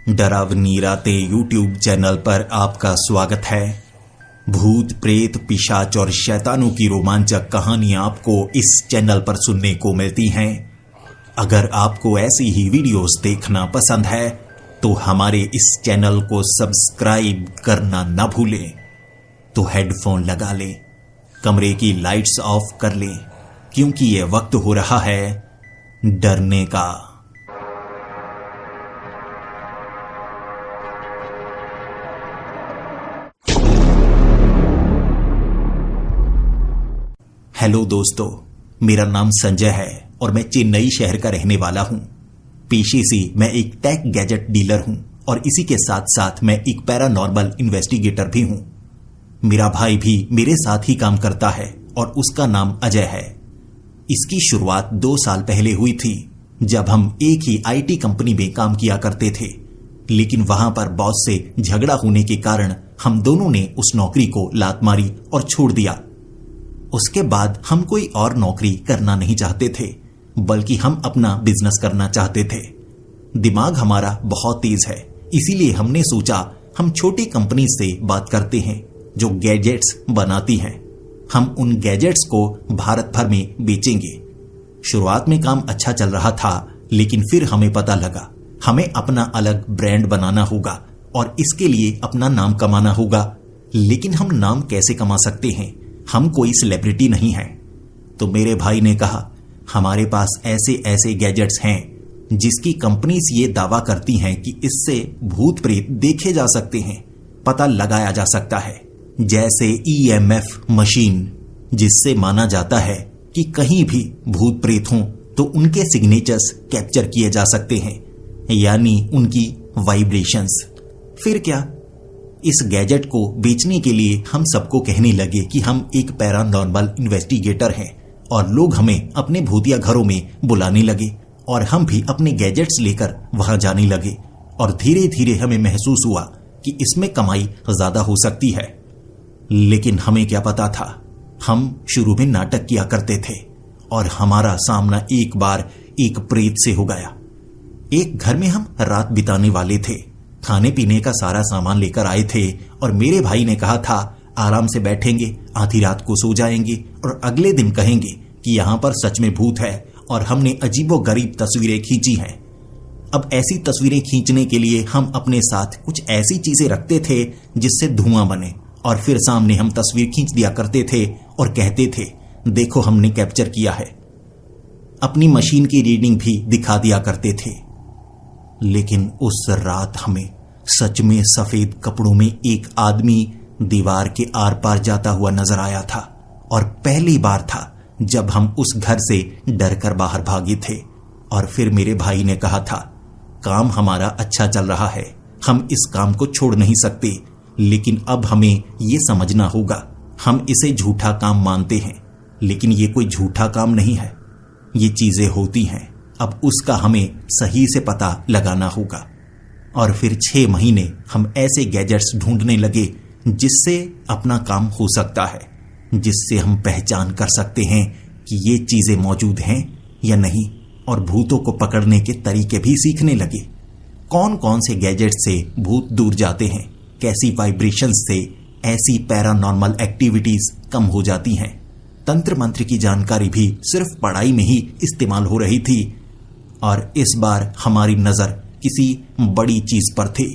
डरावनी रातें YouTube channel पर आपका स्वागत है। भूत प्रेत पिशाच और शैतानों की रोमांचक कहानियां आपको इस चैनल पर सुनने को मिलती हैं। अगर आपको ऐसी ही वीडियोस देखना पसंद है तो हमारे इस चैनल को सब्सक्राइब करना न भूलें। तो हेडफोन लगा लें, कमरे की लाइट्स ऑफ कर लें, क्योंकि ये वक्त हो रहा है डरने का। हेलो दोस्तों, मेरा नाम संजय है और मैं चेन्नई शहर का रहने वाला हूं। पेशे से मैं एक टेक गैजेट डीलर हूं और इसी के साथ साथ मैं एक पैरानॉर्मल इन्वेस्टिगेटर भी हूं। मेरा भाई भी मेरे साथ ही काम करता है और उसका नाम अजय है। इसकी शुरुआत 2 साल पहले हुई थी, जब हम एक ही आईटी कंपनी में काम किया करते थे। लेकिन वहां पर बॉस से झगड़ा होने के कारण हम दोनों ने उस नौकरी को लात मारी और छोड़ दिया। उसके बाद हम कोई और नौकरी करना नहीं चाहते थे, बल्कि हम अपना बिजनेस करना चाहते थे। दिमाग हमारा बहुत तेज है, इसीलिए हमने सोचा हम छोटी कंपनी से बात करते हैं जो गैजेट्स बनाती हैं। हम उन गैजेट्स को भारत भर में बेचेंगे। शुरुआत में काम अच्छा चल रहा था, लेकिन फिर हमें पता लगा हमें अपना अलग ब्रांड बनाना होगा और इसके लिए अपना नाम कमाना होगा। लेकिन हम नाम कैसे कमा सकते हैं? हम कोई सेलिब्रिटी नहीं हैं। तो मेरे भाई ने कहा, हमारे पास ऐसे ऐसे गैजेट्स हैं जिसकी कंपनीज ये दावा करती हैं कि इससे भूत प्रेत देखे जा सकते हैं, पता लगाया जा सकता है। जैसे ईएमएफ मशीन, जिससे माना जाता है कि कहीं भी भूत प्रेत हों तो उनके सिग्नेचर्स कैप्चर किए जा सकते हैं, यानी उनकी वाइब्रेशंस। फिर क्या, इस गैजेट को बेचने के लिए हम सबको कहने लगे कि हम एक पैरानॉर्मल इन्वेस्टिगेटर हैं और लोग हमें अपने भूतिया घरों में बुलाने लगे और हम भी अपने गैजेट्स लेकर वहां जाने लगे। और धीरे धीरे हमें महसूस हुआ कि इसमें कमाई ज्यादा हो सकती है। लेकिन हमें क्या पता था, हम शुरू में नाटक किया करते थे और हमारा सामना एक बार एक प्रेत से हो गया। एक घर में हम रात बिताने वाले थे, खाने पीने का सारा सामान लेकर आए थे और मेरे भाई ने कहा था आराम से बैठेंगे, आधी रात को सो जाएंगे और अगले दिन कहेंगे कि यहां पर सच में भूत है और हमने अजीबोगरीब तस्वीरें खींची हैं। अब ऐसी तस्वीरें खींचने के लिए हम अपने साथ कुछ ऐसी चीजें रखते थे जिससे धुआं बने और फिर सामने हम तस्वीर खींच दिया करते थे और कहते थे देखो हमने कैप्चर किया है। अपनी मशीन की रीडिंग भी दिखा दिया करते थे। लेकिन उस रात हमें सच में सफेद कपड़ों में एक आदमी दीवार के आर पार जाता हुआ नजर आया था और पहली बार था जब हम उस घर से डरकर बाहर भागे थे। और फिर मेरे भाई ने कहा था काम हमारा अच्छा चल रहा है, हम इस काम को छोड़ नहीं सकते, लेकिन अब हमें ये समझना होगा हम इसे झूठा काम मानते हैं, लेकिन ये कोई झूठा काम नहीं है, ये चीजें होती हैं। अब उसका हमें सही से पता लगाना होगा। और फिर 6 महीने हम ऐसे गैजेट्स ढूंढने लगे जिससे अपना काम हो सकता है, जिससे हम पहचान कर सकते हैं कि ये चीजें मौजूद हैं या नहीं, और भूतों को पकड़ने के तरीके भी सीखने लगे। कौन कौन से गैजेट से भूत दूर जाते हैं, कैसी वाइब्रेशंस से ऐसी पैरानॉर्मल एक्टिविटीज कम हो जाती हैं। तंत्र मंत्र की जानकारी भी सिर्फ पढ़ाई में ही इस्तेमाल हो रही थी। और इस बार हमारी नजर किसी बड़ी चीज पर थी।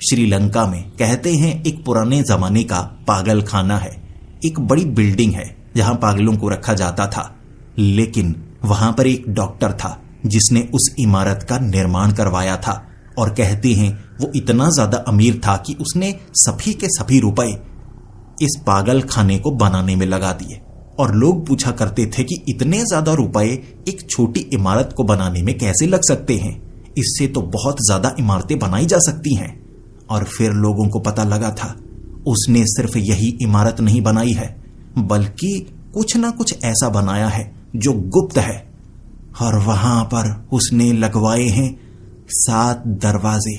श्रीलंका में कहते हैं एक पुराने जमाने का पागल खाना है, एक बड़ी बिल्डिंग है जहां पागलों को रखा जाता था। लेकिन वहां पर एक डॉक्टर था जिसने उस इमारत का निर्माण करवाया था और कहते हैं वो इतना ज्यादा अमीर था कि उसने सभी के सभी रुपए इस पागल खाने को बनाने में लगा दिए। और लोग पूछा करते थे कि इतने ज्यादा रुपए एक छोटी इमारत को बनाने में कैसे लग सकते हैं, इससे तो बहुत ज्यादा इमारतें बनाई जा सकती हैं। और फिर लोगों को पता लगा था उसने सिर्फ यही इमारत नहीं बनाई है, बल्कि कुछ ना कुछ ऐसा बनाया है जो गुप्त है। और वहां पर उसने लगवाए हैं 7 दरवाजे।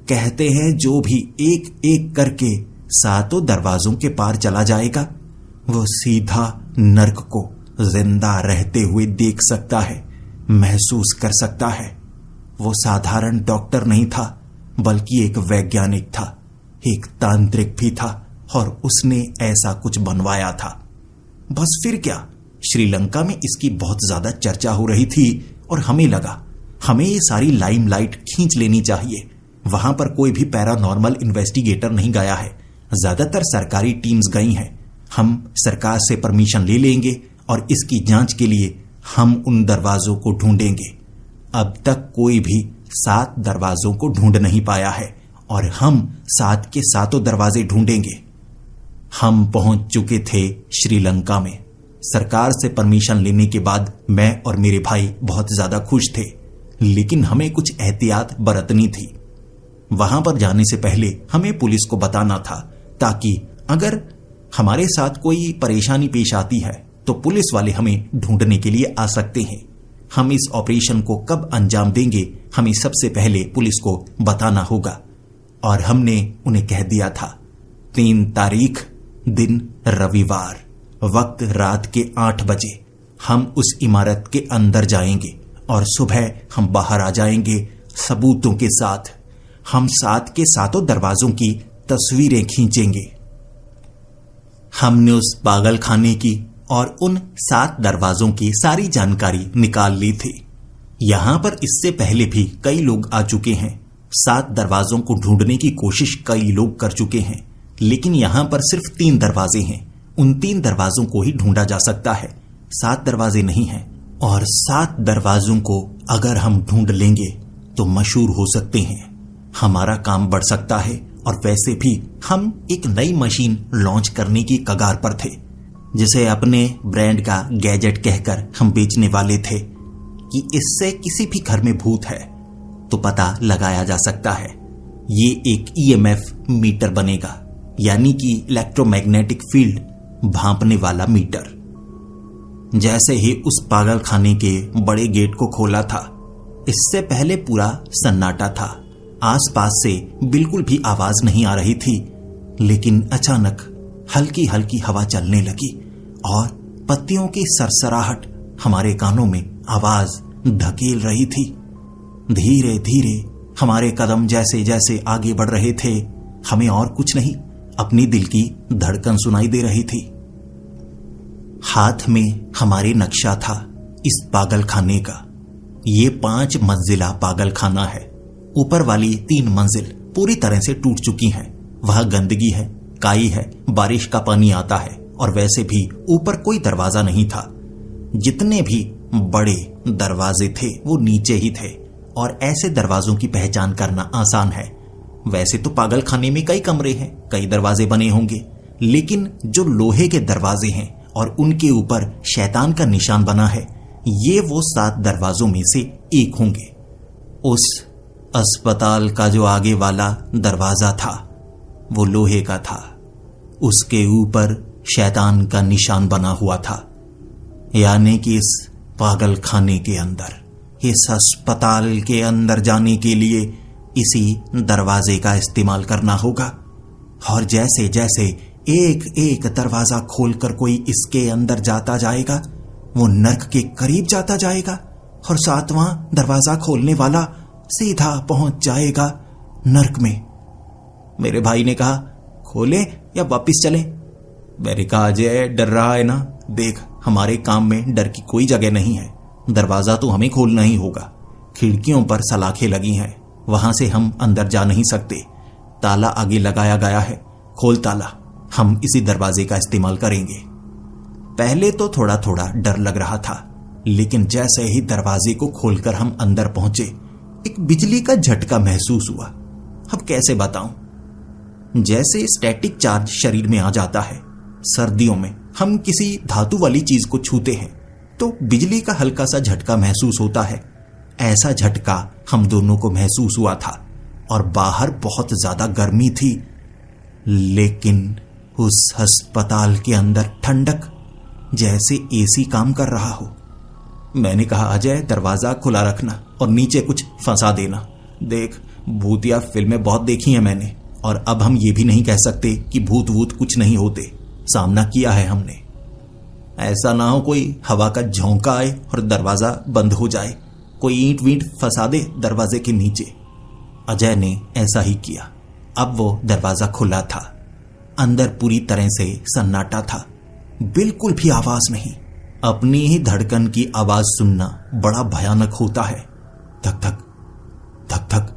कहते हैं जो भी एक एक करके 7 दरवाजों के पार चला जाएगा वो सीधा नर्क को जिंदा रहते हुए देख सकता है, महसूस कर सकता है। वो साधारण डॉक्टर नहीं था, बल्कि एक वैज्ञानिक था, एक तांत्रिक भी था और उसने ऐसा कुछ बनवाया था। बस फिर क्या, श्रीलंका में इसकी बहुत ज्यादा चर्चा हो रही थी और हमें लगा हमें ये सारी लाइमलाइट खींच लेनी चाहिए। वहां पर कोई भी पैरानॉर्मल इन्वेस्टिगेटर नहीं गया है, ज्यादातर सरकारी टीम्स गई हैं। हम सरकार से परमिशन ले लेंगे और इसकी जांच के लिए हम उन दरवाजों को ढूंढेंगे। अब तक कोई भी 7 दरवाजों को ढूंढ नहीं पाया है और हम 7 के 7 दरवाजे ढूंढेंगे। हम पहुंच चुके थे श्रीलंका में। सरकार से परमिशन लेने के बाद मैं और मेरे भाई बहुत ज्यादा खुश थे, लेकिन हमें कुछ एहतियात बरतनी थी। वहां पर जाने से पहले हमें पुलिस को बताना था, ताकि अगर हमारे साथ कोई परेशानी पेश आती है तो पुलिस वाले हमें ढूंढने के लिए आ सकते हैं। हम इस ऑपरेशन को कब अंजाम देंगे, हमें सबसे पहले पुलिस को बताना होगा। और हमने उन्हें कह दिया था 3 तारीख, दिन रविवार, वक्त रात के 8 बजे हम उस इमारत के अंदर जाएंगे और सुबह हम बाहर आ जाएंगे सबूतों के साथ। हम 7 के 7 दरवाजों की तस्वीरें खींचेंगे। हमने उस पागलखाने की और उन 7 दरवाजों की सारी जानकारी निकाल ली थी। यहां पर इससे पहले भी कई लोग आ चुके हैं। 7 दरवाजों को ढूंढने की कोशिश कई लोग कर चुके हैं, लेकिन यहां पर सिर्फ 3 दरवाजे हैं। उन 3 दरवाजों को ही ढूंढा जा सकता है, 7 दरवाजे नहीं हैं। और 7 दरवाजों को अगर हम ढूंढ लेंगे तो मशहूर हो सकते हैं, हमारा काम बढ़ सकता है। और वैसे भी हम एक नई मशीन लॉन्च करने की कगार पर थे, जिसे अपने ब्रांड का गैजेट कहकर हम बेचने वाले थे कि इससे किसी भी घर में भूत है तो पता लगाया जा सकता है। ये एक EMF मीटर बनेगा, यानी कि इलेक्ट्रोमैग्नेटिक फील्ड भांपने वाला मीटर। जैसे ही उस पागलखाने के बड़े गेट को खोला था, इससे पहले पूरा सन्नाटा था। आसपास से बिल्कुल भी आवाज नहीं आ रही थी, लेकिन अचानक हल्की हल्की हवा चलने लगी और पत्तियों की सरसराहट हमारे कानों में आवाज धकेल रही थी। धीरे धीरे हमारे कदम जैसे जैसे आगे बढ़ रहे थे, हमें और कुछ नहीं, अपनी दिल की धड़कन सुनाई दे रही थी। हाथ में हमारे नक्शा था इस पागलखाने का। ये 5 मंजिला पागलखाना है। ऊपर वाली 3 मंजिल पूरी तरह से टूट चुकी हैं। वहां गंदगी है, काई है, बारिश का पानी आता है और वैसे भी ऊपर कोई दरवाजा नहीं था। जितने भी बड़े दरवाजे थे वो नीचे ही थे और ऐसे दरवाजों की पहचान करना आसान है। वैसे तो पागलखाने में कई कमरे हैं, कई दरवाजे बने होंगे, लेकिन जो लोहे के दरवाजे हैं और उनके ऊपर शैतान का निशान बना है, ये वो 7 दरवाजों में से एक होंगे। उस अस्पताल का जो आगे वाला दरवाजा था वो लोहे का था, उसके ऊपर शैतान का निशान बना हुआ था। यानी कि इस पागलखाने के अंदर, इस अस्पताल के अंदर जाने के लिए इसी दरवाजे का इस्तेमाल करना होगा। और जैसे जैसे एक एक दरवाजा खोलकर कोई इसके अंदर जाता जाएगा, वो नर्क के करीब जाता जाएगा और 7वां दरवाजा खोलने वाला सीधा पहुंच जाएगा नर्क में। मेरे भाई ने कहा, खोले या वापिस चलें? मैंने कहा, अजय डर रहा है ना, देख हमारे काम में डर की कोई जगह नहीं है। दरवाजा तो हमें खोलना ही होगा। खिड़कियों पर सलाखें लगी हैं, वहां से हम अंदर जा नहीं सकते। ताला आगे लगाया गया है, खोल ताला, हम इसी दरवाजे का इस्तेमाल करेंगे। पहले तो थोड़ा थोड़ा डर लग रहा था, लेकिन जैसे ही दरवाजे को खोलकर हम अंदर पहुंचे, एक बिजली का झटका महसूस हुआ। अब कैसे बताऊं? जैसे स्टैटिक चार्ज शरीर में आ जाता है। सर्दियों में हम किसी धातु वाली चीज को छूते हैं तो बिजली का हल्का सा झटका महसूस होता है। ऐसा झटका हम दोनों को महसूस हुआ था और बाहर बहुत ज्यादा गर्मी थी, लेकिन उस अस्पताल के अंदर ठंडक, जैसे एसी काम कर रहा हो। मैंने कहा, अजय दरवाजा खुला रखना और नीचे कुछ फंसा देना। देख भूतिया फिल्में बहुत देखी हैं मैंने, और अब हम ये भी नहीं कह सकते कि भूत वूत कुछ नहीं होते, सामना किया है हमने। ऐसा ना हो कोई हवा का झोंका आए और दरवाजा बंद हो जाए, कोई ईंट वींट फंसा दे दरवाजे के नीचे। अजय ने ऐसा ही किया। अब वो दरवाजा खुला था। अंदर पूरी तरह से सन्नाटा था, बिल्कुल भी आवाज नहीं। अपनी ही धड़कन की आवाज सुनना बड़ा भयानक होता है। धक धक धक धक,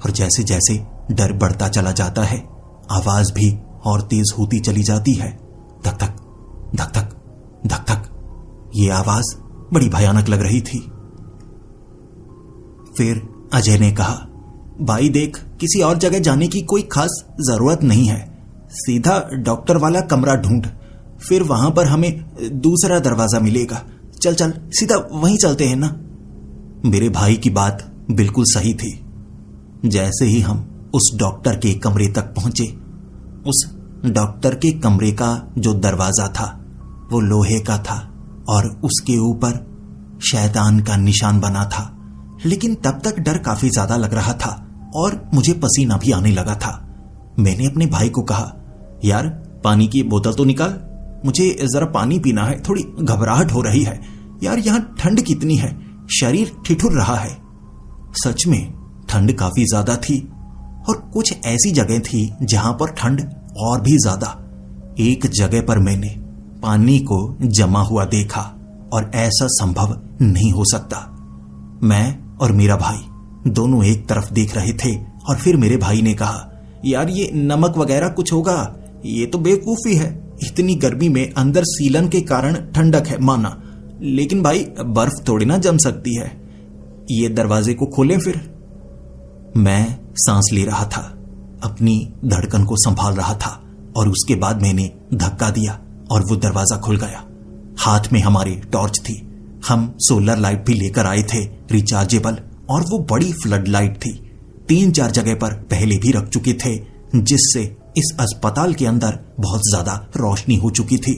और जैसे जैसे डर बढ़ता चला जाता है आवाज भी और तेज होती चली जाती है। धक धक धक धक धक धक, ये आवाज बड़ी भयानक लग रही थी। फिर अजय ने कहा, भाई देख, किसी और जगह जाने की कोई खास जरूरत नहीं है, सीधा डॉक्टर वाला कमरा ढूंढ, फिर वहां पर हमें दूसरा दरवाजा मिलेगा। चल चल, सीधा वहीं चलते हैं ना। मेरे भाई की बात बिल्कुल सही थी। जैसे ही हम उस डॉक्टर के कमरे तक पहुंचे, उस डॉक्टर के कमरे का जो दरवाजा था वो लोहे का था और उसके ऊपर शैतान का निशान बना था। लेकिन तब तक डर काफी ज्यादा लग रहा था और मुझे पसीना भी आने लगा था। मैंने अपने भाई को कहा, यार पानी की बोतल तो निकाल, मुझे जरा पानी पीना है, थोड़ी घबराहट हो रही है। यार यहां ठंड कितनी है, शरीर ठिठुर रहा है। सच में ठंड काफी ज्यादा थी और कुछ ऐसी जगह थी जहां पर ठंड और भी ज्यादा। एक जगह पर मैंने पानी को जमा हुआ देखा और ऐसा संभव नहीं हो सकता। मैं और मेरा भाई दोनों एक तरफ देख रहे थे और फिर मेरे भाई ने कहा, यार ये नमक वगैरह कुछ होगा, ये तो बेवकूफी है। इतनी गर्मी में अंदर सीलन के कारण ठंडक है माना, लेकिन भाई बर्फ थोड़ी ना जम सकती है। ये दरवाजे को खोलें फिर। मैं सांस ले रहा था, अपनी धड़कन को संभाल रहा था और उसके बाद मैंने धक्का दिया और वो दरवाजा खुल गया। हाथ में हमारी टॉर्च थी। हम सोलर लाइट भी लेकर आए थे, रिचार्जेबल, और वो बड़ी फ्लड लाइट थी। 3-4 जगह पर पहले भी रख चुके थे, जिससे इस अस्पताल के अंदर बहुत ज्यादा रोशनी हो चुकी थी।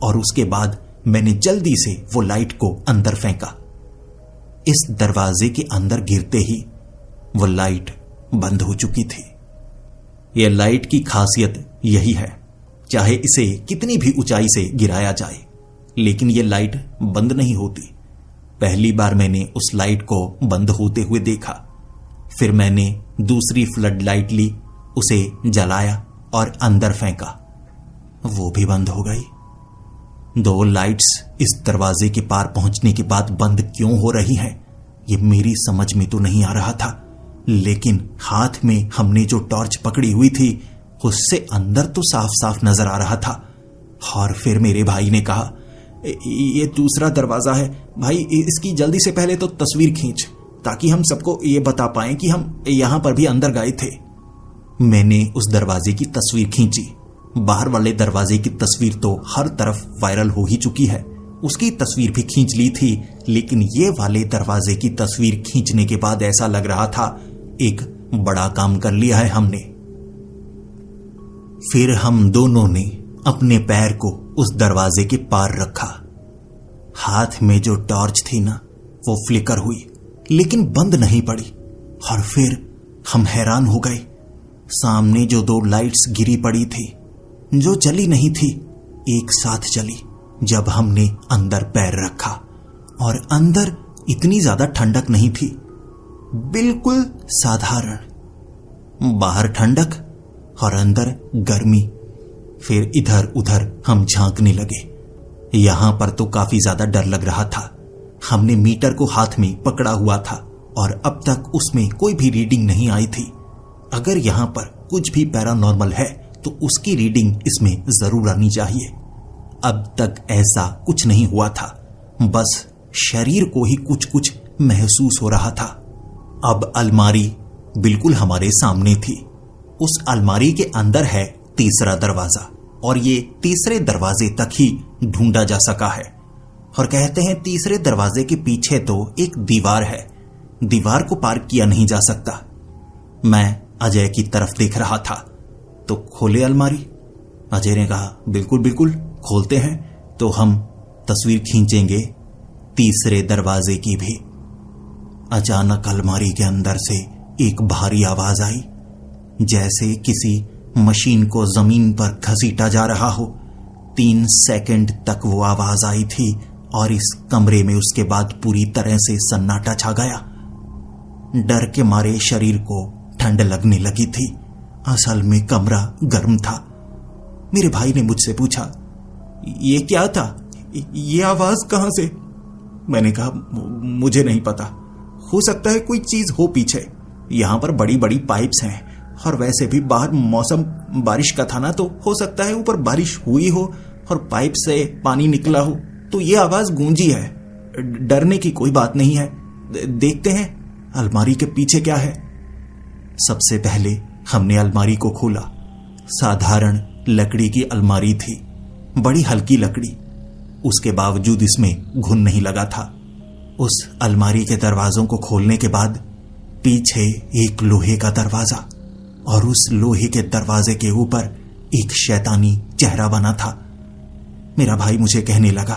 और उसके बाद मैंने जल्दी से वो लाइट को अंदर फेंका। इस दरवाजे के अंदर गिरते ही वो लाइट बंद हो चुकी थी। यह लाइट की खासियत यही है, चाहे इसे कितनी भी ऊंचाई से गिराया जाए, लेकिन यह लाइट बंद नहीं होती। पहली बार मैंने उस लाइट को बंद होते हुए देखा। फिर मैंने दूसरी फ्लड लाइट ली, उसे जलाया और अंदर फेंका। वो भी बंद हो गई। 2 लाइट्स इस दरवाजे के पार पहुंचने के बाद बंद क्यों हो रही हैं, ये मेरी समझ में तो नहीं आ रहा था। लेकिन हाथ में हमने जो टॉर्च पकड़ी हुई थी उससे अंदर तो साफ साफ नजर आ रहा था। और फिर मेरे भाई ने कहा, ये दूसरा दरवाजा है भाई, इसकी जल्दी से पहले तो तस्वीर खींच, ताकि हम सबको ये बता पाएं कि हम यहां पर भी अंदर गए थे। मैंने उस दरवाजे की तस्वीर खींची। बाहर वाले दरवाजे की तस्वीर तो हर तरफ वायरल हो ही चुकी है, उसकी तस्वीर भी खींच ली थी। लेकिन ये वाले दरवाजे की तस्वीर खींचने के बाद ऐसा लग रहा था एक बड़ा काम कर लिया है हमने। फिर हम दोनों ने अपने पैर को उस दरवाजे के पार रखा। हाथ में जो टॉर्च थी ना, वो फ्लिकर हुई लेकिन बंद नहीं पड़ी। और फिर हम हैरान हो गए। सामने जो 2 लाइट्स गिरी पड़ी थी, जो जली नहीं थी, एक साथ जली जब हमने अंदर पैर रखा। और अंदर इतनी ज्यादा ठंडक नहीं थी, बिल्कुल साधारण। बाहर ठंडक और अंदर गर्मी। फिर इधर उधर हम झांकने लगे। यहां पर तो काफी ज्यादा डर लग रहा था। हमने मीटर को हाथ में पकड़ा हुआ था और अब तक उसमें कोई भी रीडिंग नहीं आई थी। अगर यहां पर कुछ भी पैरानॉर्मल है तो उसकी रीडिंग इसमें जरूर आनी चाहिए। अब तक ऐसा कुछ नहीं हुआ था, बस शरीर को ही कुछ कुछ महसूस हो रहा था। अब अलमारी बिल्कुल हमारे सामने थी। उस अलमारी के अंदर है तीसरा दरवाजा और ये तीसरे दरवाजे तक ही ढूंढा जा सका है। और कहते हैं तीसरे दरवाजे के पीछे तो एक दीवार है, दीवार को पार किया नहीं जा सकता। मैं अजय की तरफ देख रहा था। तो खोले अलमारी। अजय ने कहा, बिल्कुल बिल्कुल खोलते हैं, तो हम तस्वीर खींचेंगे तीसरे दरवाजे की भी। अचानक अलमारी के अंदर से एक भारी आवाज आई, जैसे किसी मशीन को जमीन पर घसीटा जा रहा हो। 3 सेकंड तक वो आवाज आई थी और इस कमरे में उसके बाद पूरी तरह से सन्नाटा छा गया। डर के मारे शरीर को ठंड लगने लगी थी। असल में कमरा गर्म था। मेरे भाई ने मुझसे पूछा, ये क्या था? ये आवाज कहां से? मैंने कहा, मुझे नहीं पता, हो सकता है कोई चीज हो पीछे। यहां पर बड़ी बड़ी पाइप्स हैं और वैसे भी बाहर मौसम बारिश का था ना, तो हो सकता है ऊपर बारिश हुई हो और पाइप से पानी निकला हो, तो ये आवाज गूंजी है। डरने की कोई बात नहीं है, देखते हैं अलमारी के पीछे क्या है। सबसे पहले हमने अलमारी को खोला। साधारण लकड़ी की अलमारी थी, बड़ी हल्की लकड़ी। उसके बावजूद इसमें घुन नहीं लगा था। उस अलमारी के दरवाजों को खोलने के बाद पीछे एक लोहे का दरवाजा, और उस लोहे के दरवाजे के ऊपर एक शैतानी चेहरा बना था। मेरा भाई मुझे कहने लगा,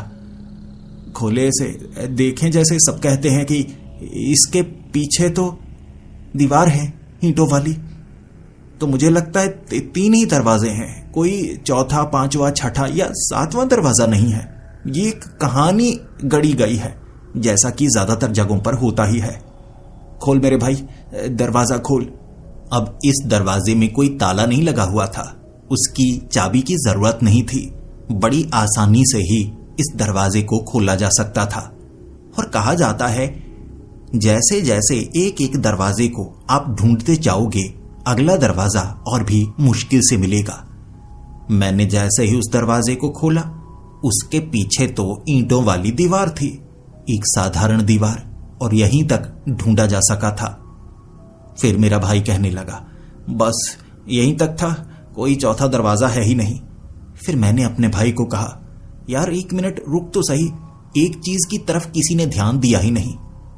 खोले से देखें, जैसे सब कहते हैं कि इसके पीछे तो दीवार है ईंटों वाली। तो मुझे लगता है 3 ही दरवाजे हैं, कोई चौथा, पांचवा, छठा या 7वां दरवाजा नहीं है। ये एक कहानी गढ़ी गई है, जैसा कि ज्यादातर जगहों पर होता ही है। खोल मेरे भाई, दरवाजा खोल। अब इस दरवाजे में कोई ताला नहीं लगा हुआ था, उसकी चाबी की जरूरत नहीं थी। बड़ी आसानी से ही इस दरवाजे को खोला जा सकता था। और कहा जाता है, जैसे जैसे एक एक दरवाजे को आप ढूंढते जाओगे, अगला दरवाजा और भी मुश्किल से मिलेगा। मैंने जैसे ही उस दरवाजे को खोला, उसके पीछे तो ईंटों वाली दीवार थी, एक साधारण दीवार, और यहीं तक ढूंढा जा सका था। फिर मेरा भाई कहने लगा, बस यहीं तक था, कोई चौथा दरवाजा है ही नहीं। फिर मैंने अपने भाई को कहा, यार 1 मिनट रुक तो सही, एक चीज की तरफ किसी ने ध्यान दिया ही नहीं।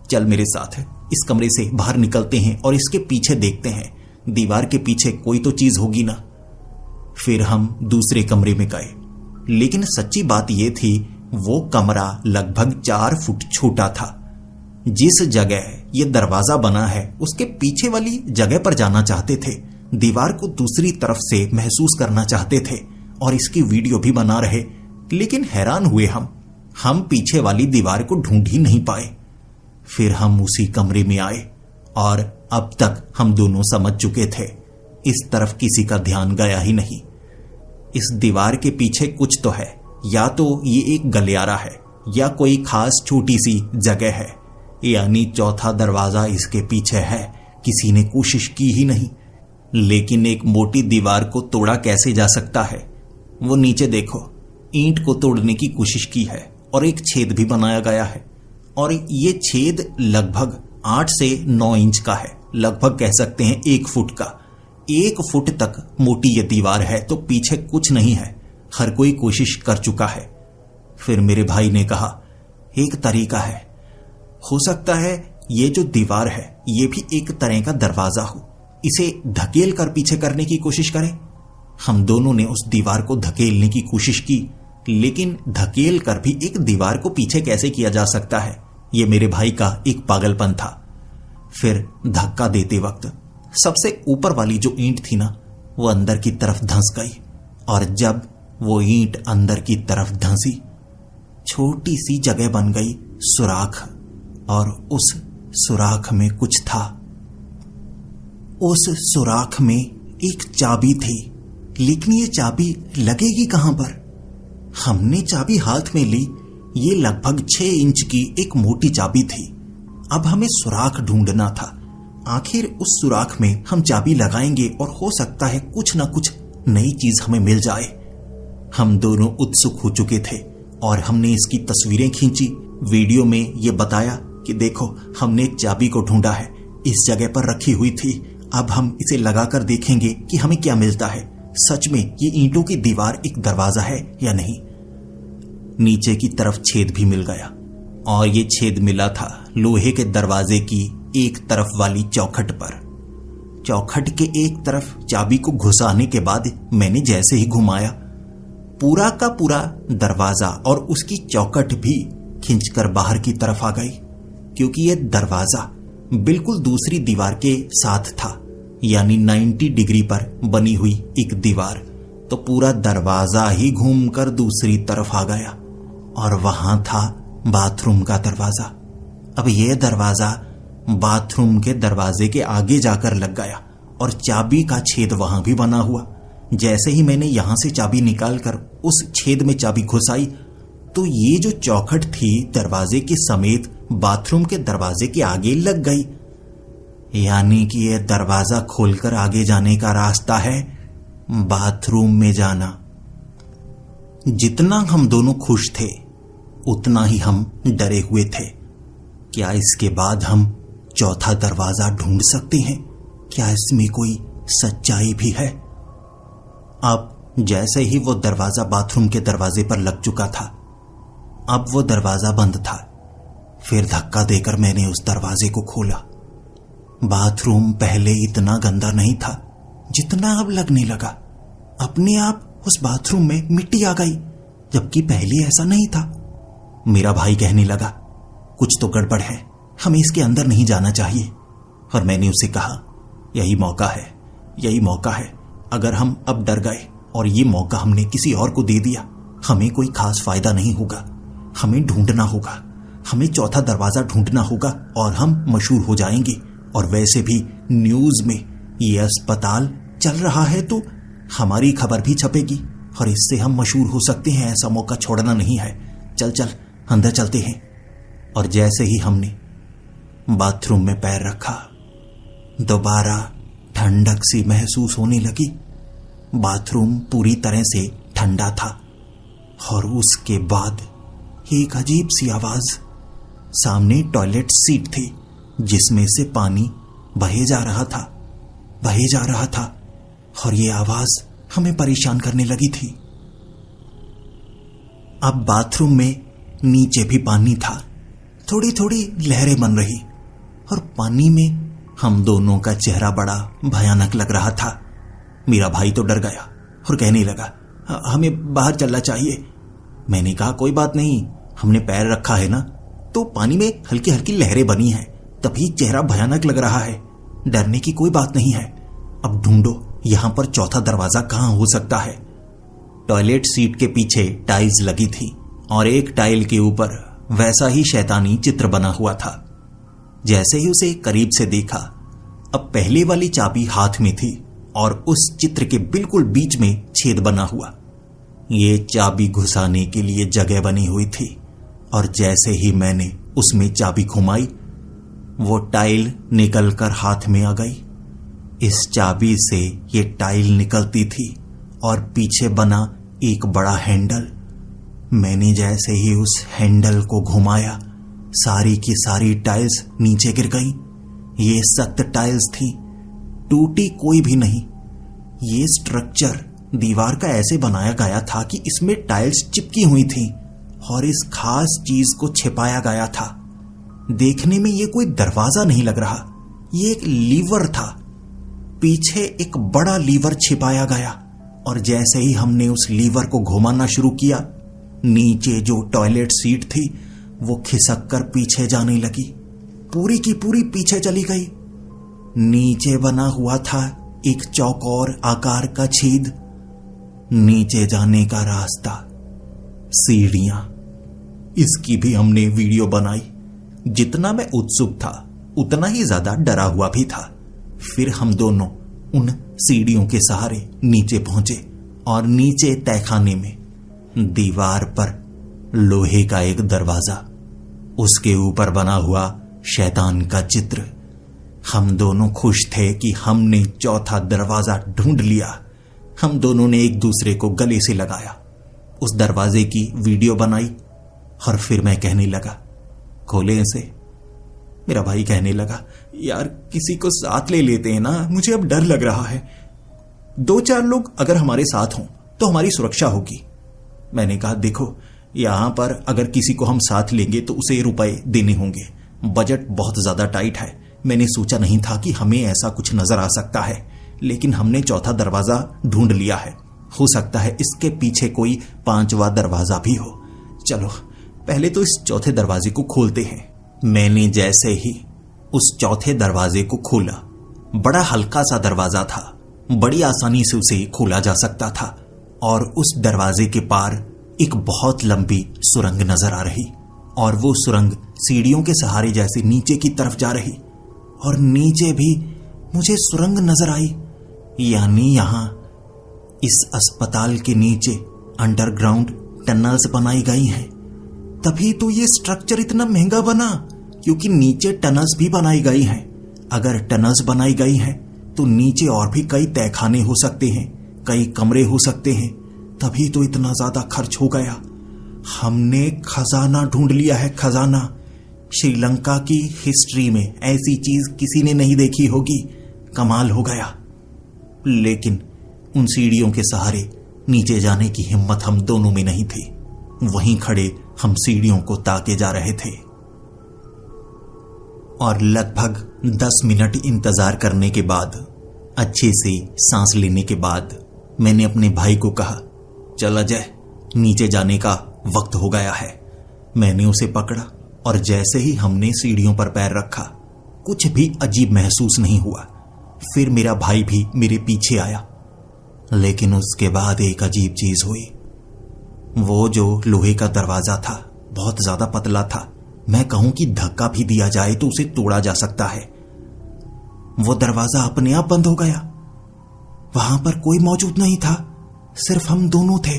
चल मेरे साथ, इस कमरे से बाहर निकलते हैं और इसके पीछे देखते हैं, दीवार के पीछे कोई तो चीज होगी ना। फिर हम दूसरे कमरे में गए, लेकिन सच्ची बात यह थी, वो कमरा लगभग 4 फुट छोटा था। जिस जगह ये दरवाजा बना है, उसके पीछे वाली जगह पर जाना चाहते थे, दीवार को दूसरी तरफ से महसूस करना चाहते थे और इसकी वीडियो भी बना रहे, लेकिन हैरान हुए हम पीछे वाली दीवार को ढूंढ ही नहीं पाए। फिर हम उसी कमरे में आए और अब तक हम दोनों समझ चुके थे, इस तरफ किसी का ध्यान गया ही नहीं। इस दीवार के पीछे कुछ तो है, या तो ये एक गलियारा है या कोई खास छोटी सी जगह है, यानी चौथा दरवाजा इसके पीछे है। किसी ने कोशिश की ही नहीं। लेकिन एक मोटी दीवार को तोड़ा कैसे जा सकता है? वो नीचे देखो, ईंट को तोड़ने की कोशिश की है और एक छेद भी बनाया गया है, और ये छेद लगभग 8 से 9 इंच का है, लगभग कह सकते हैं 1 फुट का। 1 फुट तक मोटी ये दीवार है, तो पीछे कुछ नहीं है, हर कोई कोशिश कर चुका है। फिर मेरे भाई ने कहा, एक तरीका है, हो सकता है ये जो दीवार है ये भी एक तरह का दरवाजा हो, इसे धकेल कर पीछे करने की कोशिश करें। हम दोनों ने उस दीवार को धकेलने की कोशिश की, लेकिन धकेल कर भी एक दीवार को पीछे कैसे किया जा सकता है, ये मेरे भाई का एक पागलपन था। फिर धक्का देते वक्त सबसे ऊपर वाली जो ईंट थी ना, वो अंदर की तरफ धंस गई, और जब वो ईंट अंदर की तरफ धंसी, छोटी सी जगह बन गई, सुराख, और उस सुराख में कुछ था। उस सुराख में एक चाबी थी, लेकिन ये चाबी लगेगी कहां पर? हमने चाबी हाथ में ली, ये लगभग 6 इंच की एक मोटी चाबी थी। अब हमें सुराख ढूंढना था। आखिर उस सुराख में हम चाबी लगाएंगे और हो सकता है कुछ ना कुछ नई चीज हमें मिल जाए। हम दोनों उत्सुक हो चुके थे और हमने इसकी तस्वीरें खींची, वीडियो में ये बताया कि देखो हमने एक चाबी को ढूंढा है, इस जगह पर रखी हुई थी, अब हम इसे लगाकर देखेंगे कि हमें क्या मिलता है। सच में ये ईंटों की दीवार एक दरवाजा है या नहीं। नीचे की तरफ छेद भी मिल गया, और ये छेद मिला था लोहे के दरवाजे की एक तरफ वाली चौखट पर। चौखट के एक तरफ चाबी को घुसाने के बाद मैंने जैसे ही घुमाया, पूरा का पूरा दरवाजा और उसकी चौखट भी खिंचकर बाहर की तरफ आ गई, क्योंकि यह दरवाजा बिल्कुल दूसरी दीवार के साथ था, यानी 90 डिग्री पर बनी हुई एक दीवार। तो पूरा दरवाजा ही घूमकर दूसरी तरफ आ गया, और वहां था बाथरूम का दरवाजा। अब यह दरवाजा बाथरूम के दरवाजे के आगे जाकर लग गया, और चाबी का छेद वहां भी बना हुआ। जैसे ही मैंने यहां से चाबी निकालकर उस छेद में चाबी घुसाई तो ये जो चौखट थी दरवाजे के समेत बाथरूम के दरवाजे के आगे लग गई। यानी कि यह दरवाजा खोलकर आगे जाने का रास्ता है बाथरूम में जाना। जितना हम दोनों खुश थे उतना ही हम डरे हुए थे। क्या इसके बाद हम चौथा दरवाजा ढूंढ सकते हैं? क्या इसमें कोई सच्चाई भी है? अब जैसे ही वो दरवाजा बाथरूम के दरवाजे पर लग चुका था, अब वो दरवाजा बंद था। फिर धक्का देकर मैंने उस दरवाजे को खोला। बाथरूम पहले इतना गंदा नहीं था जितना अब लगने लगा। अपने आप उस बाथरूम में मिट्टी आ गई, जबकि पहले ऐसा नहीं था। मेरा भाई कहने लगा, कुछ तो गड़बड़ है, हमें इसके अंदर नहीं जाना चाहिए। और मैंने उसे कहा, यही मौका है, यही मौका है। अगर हम अब डर गए और ये मौका हमने किसी और को दे दिया, हमें कोई खास फायदा नहीं होगा। हमें ढूंढना होगा, हमें चौथा दरवाजा ढूंढना होगा और हम मशहूर हो जाएंगे। और वैसे भी न्यूज में ये अस्पताल चल रहा है तो हमारी खबर भी छपेगी और इससे हम मशहूर हो सकते हैं। ऐसा मौका छोड़ना नहीं है। चल चल अंदर चलते हैं। और जैसे ही हमने बाथरूम में पैर रखा, दोबारा ठंडक सी महसूस होने लगी। बाथरूम पूरी तरह से ठंडा था। और उसके बाद एक अजीब सी आवाज। सामने टॉयलेट सीट थी जिसमें से पानी बहे जा रहा था, बहे जा रहा था। और ये आवाज हमें परेशान करने लगी थी। अब बाथरूम में नीचे भी पानी था, थोड़ी थोड़ी लहरें बन रही और पानी में हम दोनों का चेहरा बड़ा भयानक लग रहा था। मेरा भाई तो डर गया और कहने लगा, हमें बाहर चलना चाहिए। मैंने कहा, कोई बात नहीं, हमने पैर रखा है ना, तो पानी में हल्की हल्की लहरें बनी हैं, तभी चेहरा भयानक लग रहा है। डरने की कोई बात नहीं है। अब ढूंढो यहां पर चौथा दरवाजा कहां हो सकता है। टॉयलेट सीट के पीछे टाइल्स लगी थी और एक टाइल के ऊपर वैसा ही शैतानी चित्र बना हुआ था। जैसे ही उसे करीब से देखा, अब पहले वाली चाबी हाथ में थी और उस चित्र के बिल्कुल बीच में छेद बना हुआ। ये चाबी घुसाने के लिए जगह बनी हुई थी। और जैसे ही मैंने उसमें चाबी घुमाई, वो टाइल निकलकर हाथ में आ गई। इस चाबी से ये टाइल निकलती थी और पीछे बना एक बड़ा हैंडल। मैंने जैसे ही उस हैंडल को घुमाया, सारी की सारी टाइल्स नीचे गिर गईं। ये सख्त टाइल्स थी, टूटी कोई भी नहीं। ये स्ट्रक्चर दीवार का ऐसे बनाया गया था कि इसमें टाइल्स चिपकी हुई थी और इस खास चीज को छिपाया गया था। देखने में ये कोई दरवाजा नहीं लग रहा, ये एक लीवर था। पीछे एक बड़ा लीवर छिपाया गया और जैसे ही हमने उस लीवर को घुमाना शुरू किया, नीचे जो टॉयलेट सीट थी वो खिसक कर पीछे जाने लगी, पूरी की पूरी पीछे चली गई। नीचे बना हुआ था एक चौकोर आकार का छेद, नीचे जाने का रास्ता, सीढ़ियां। इसकी भी हमने वीडियो बनाई। जितना मैं उत्सुक था उतना ही ज्यादा डरा हुआ भी था। फिर हम दोनों उन सीढ़ियों के सहारे नीचे पहुंचे और नीचे तहखाने में दीवार पर लोहे का एक दरवाजा, उसके ऊपर बना हुआ शैतान का चित्र। हम दोनों खुश थे कि हमने चौथा दरवाजा ढूंढ लिया। हम दोनों ने एक दूसरे को गले से लगाया, उस दरवाजे की वीडियो बनाई और फिर मैं कहने लगा, खोले इसे। मेरा भाई कहने लगा, यार किसी को साथ ले लेते हैं ना, मुझे अब डर लग रहा है। 2-4 लोग अगर हमारे साथ हों तो हमारी सुरक्षा होगी। मैंने कहा, देखो यहां पर अगर किसी को हम साथ लेंगे तो उसे रुपए देने होंगे, बजट बहुत ज्यादा टाइट है। मैंने सोचा नहीं था कि हमें ऐसा कुछ नजर आ सकता है, लेकिन हमने चौथा दरवाजा ढूंढ लिया है। हो सकता है इसके पीछे कोई 5वां दरवाजा भी हो। चलो पहले तो इस चौथे दरवाजे को खोलते हैं। मैंने जैसे ही उस चौथे दरवाजे को खोला, बड़ा हल्का सा दरवाजा था, बड़ी आसानी से उसे खोला जा सकता था और उस दरवाजे के पार एक बहुत लंबी सुरंग नजर आ रही और वो सुरंग सीढ़ियों के सहारे जैसे नीचे की तरफ जा रही और नीचे भी मुझे सुरंग नजर आई, यानी यहां इस अस्पताल के नीचे अंडरग्राउंड टनल्स बनाई गई हैं। तभी तो ये स्ट्रक्चर इतना महंगा बना, क्योंकि नीचे टनल्स भी बनाई गई हैं। अगर टनल्स बनाई गई हैं तो नीचे और भी कई तहखाने हो सकते हैं, कई कमरे हो सकते हैं, तभी तो इतना ज्यादा खर्च हो गया। हमने खजाना ढूंढ लिया है, खजाना। श्रीलंका की हिस्ट्री में ऐसी चीज किसी ने नहीं देखी होगी। कमाल हो गया। लेकिन उन सीढ़ियों के सहारे नीचे जाने की हिम्मत हम दोनों में नहीं थी। वहीं खड़े हम सीढ़ियों को ताके जा रहे थे और लगभग 10 मिनट इंतजार करने के बाद, अच्छे से सांस लेने के बाद, मैंने अपने भाई को कहा, चल अजय, नीचे जाने का वक्त हो गया है। मैंने उसे पकड़ा और जैसे ही हमने सीढ़ियों पर पैर रखा, कुछ भी अजीब महसूस नहीं हुआ। फिर मेरा भाई भी मेरे पीछे आया। लेकिन उसके बाद एक अजीब चीज हुई। वो जो लोहे का दरवाजा था बहुत ज्यादा पतला था। मैं कहूं कि धक्का भी दिया जाए तो उसे तोड़ा जा सकता है। वो दरवाजा अपने आप बंद हो गया। वहां पर कोई मौजूद नहीं था, सिर्फ हम दोनों थे।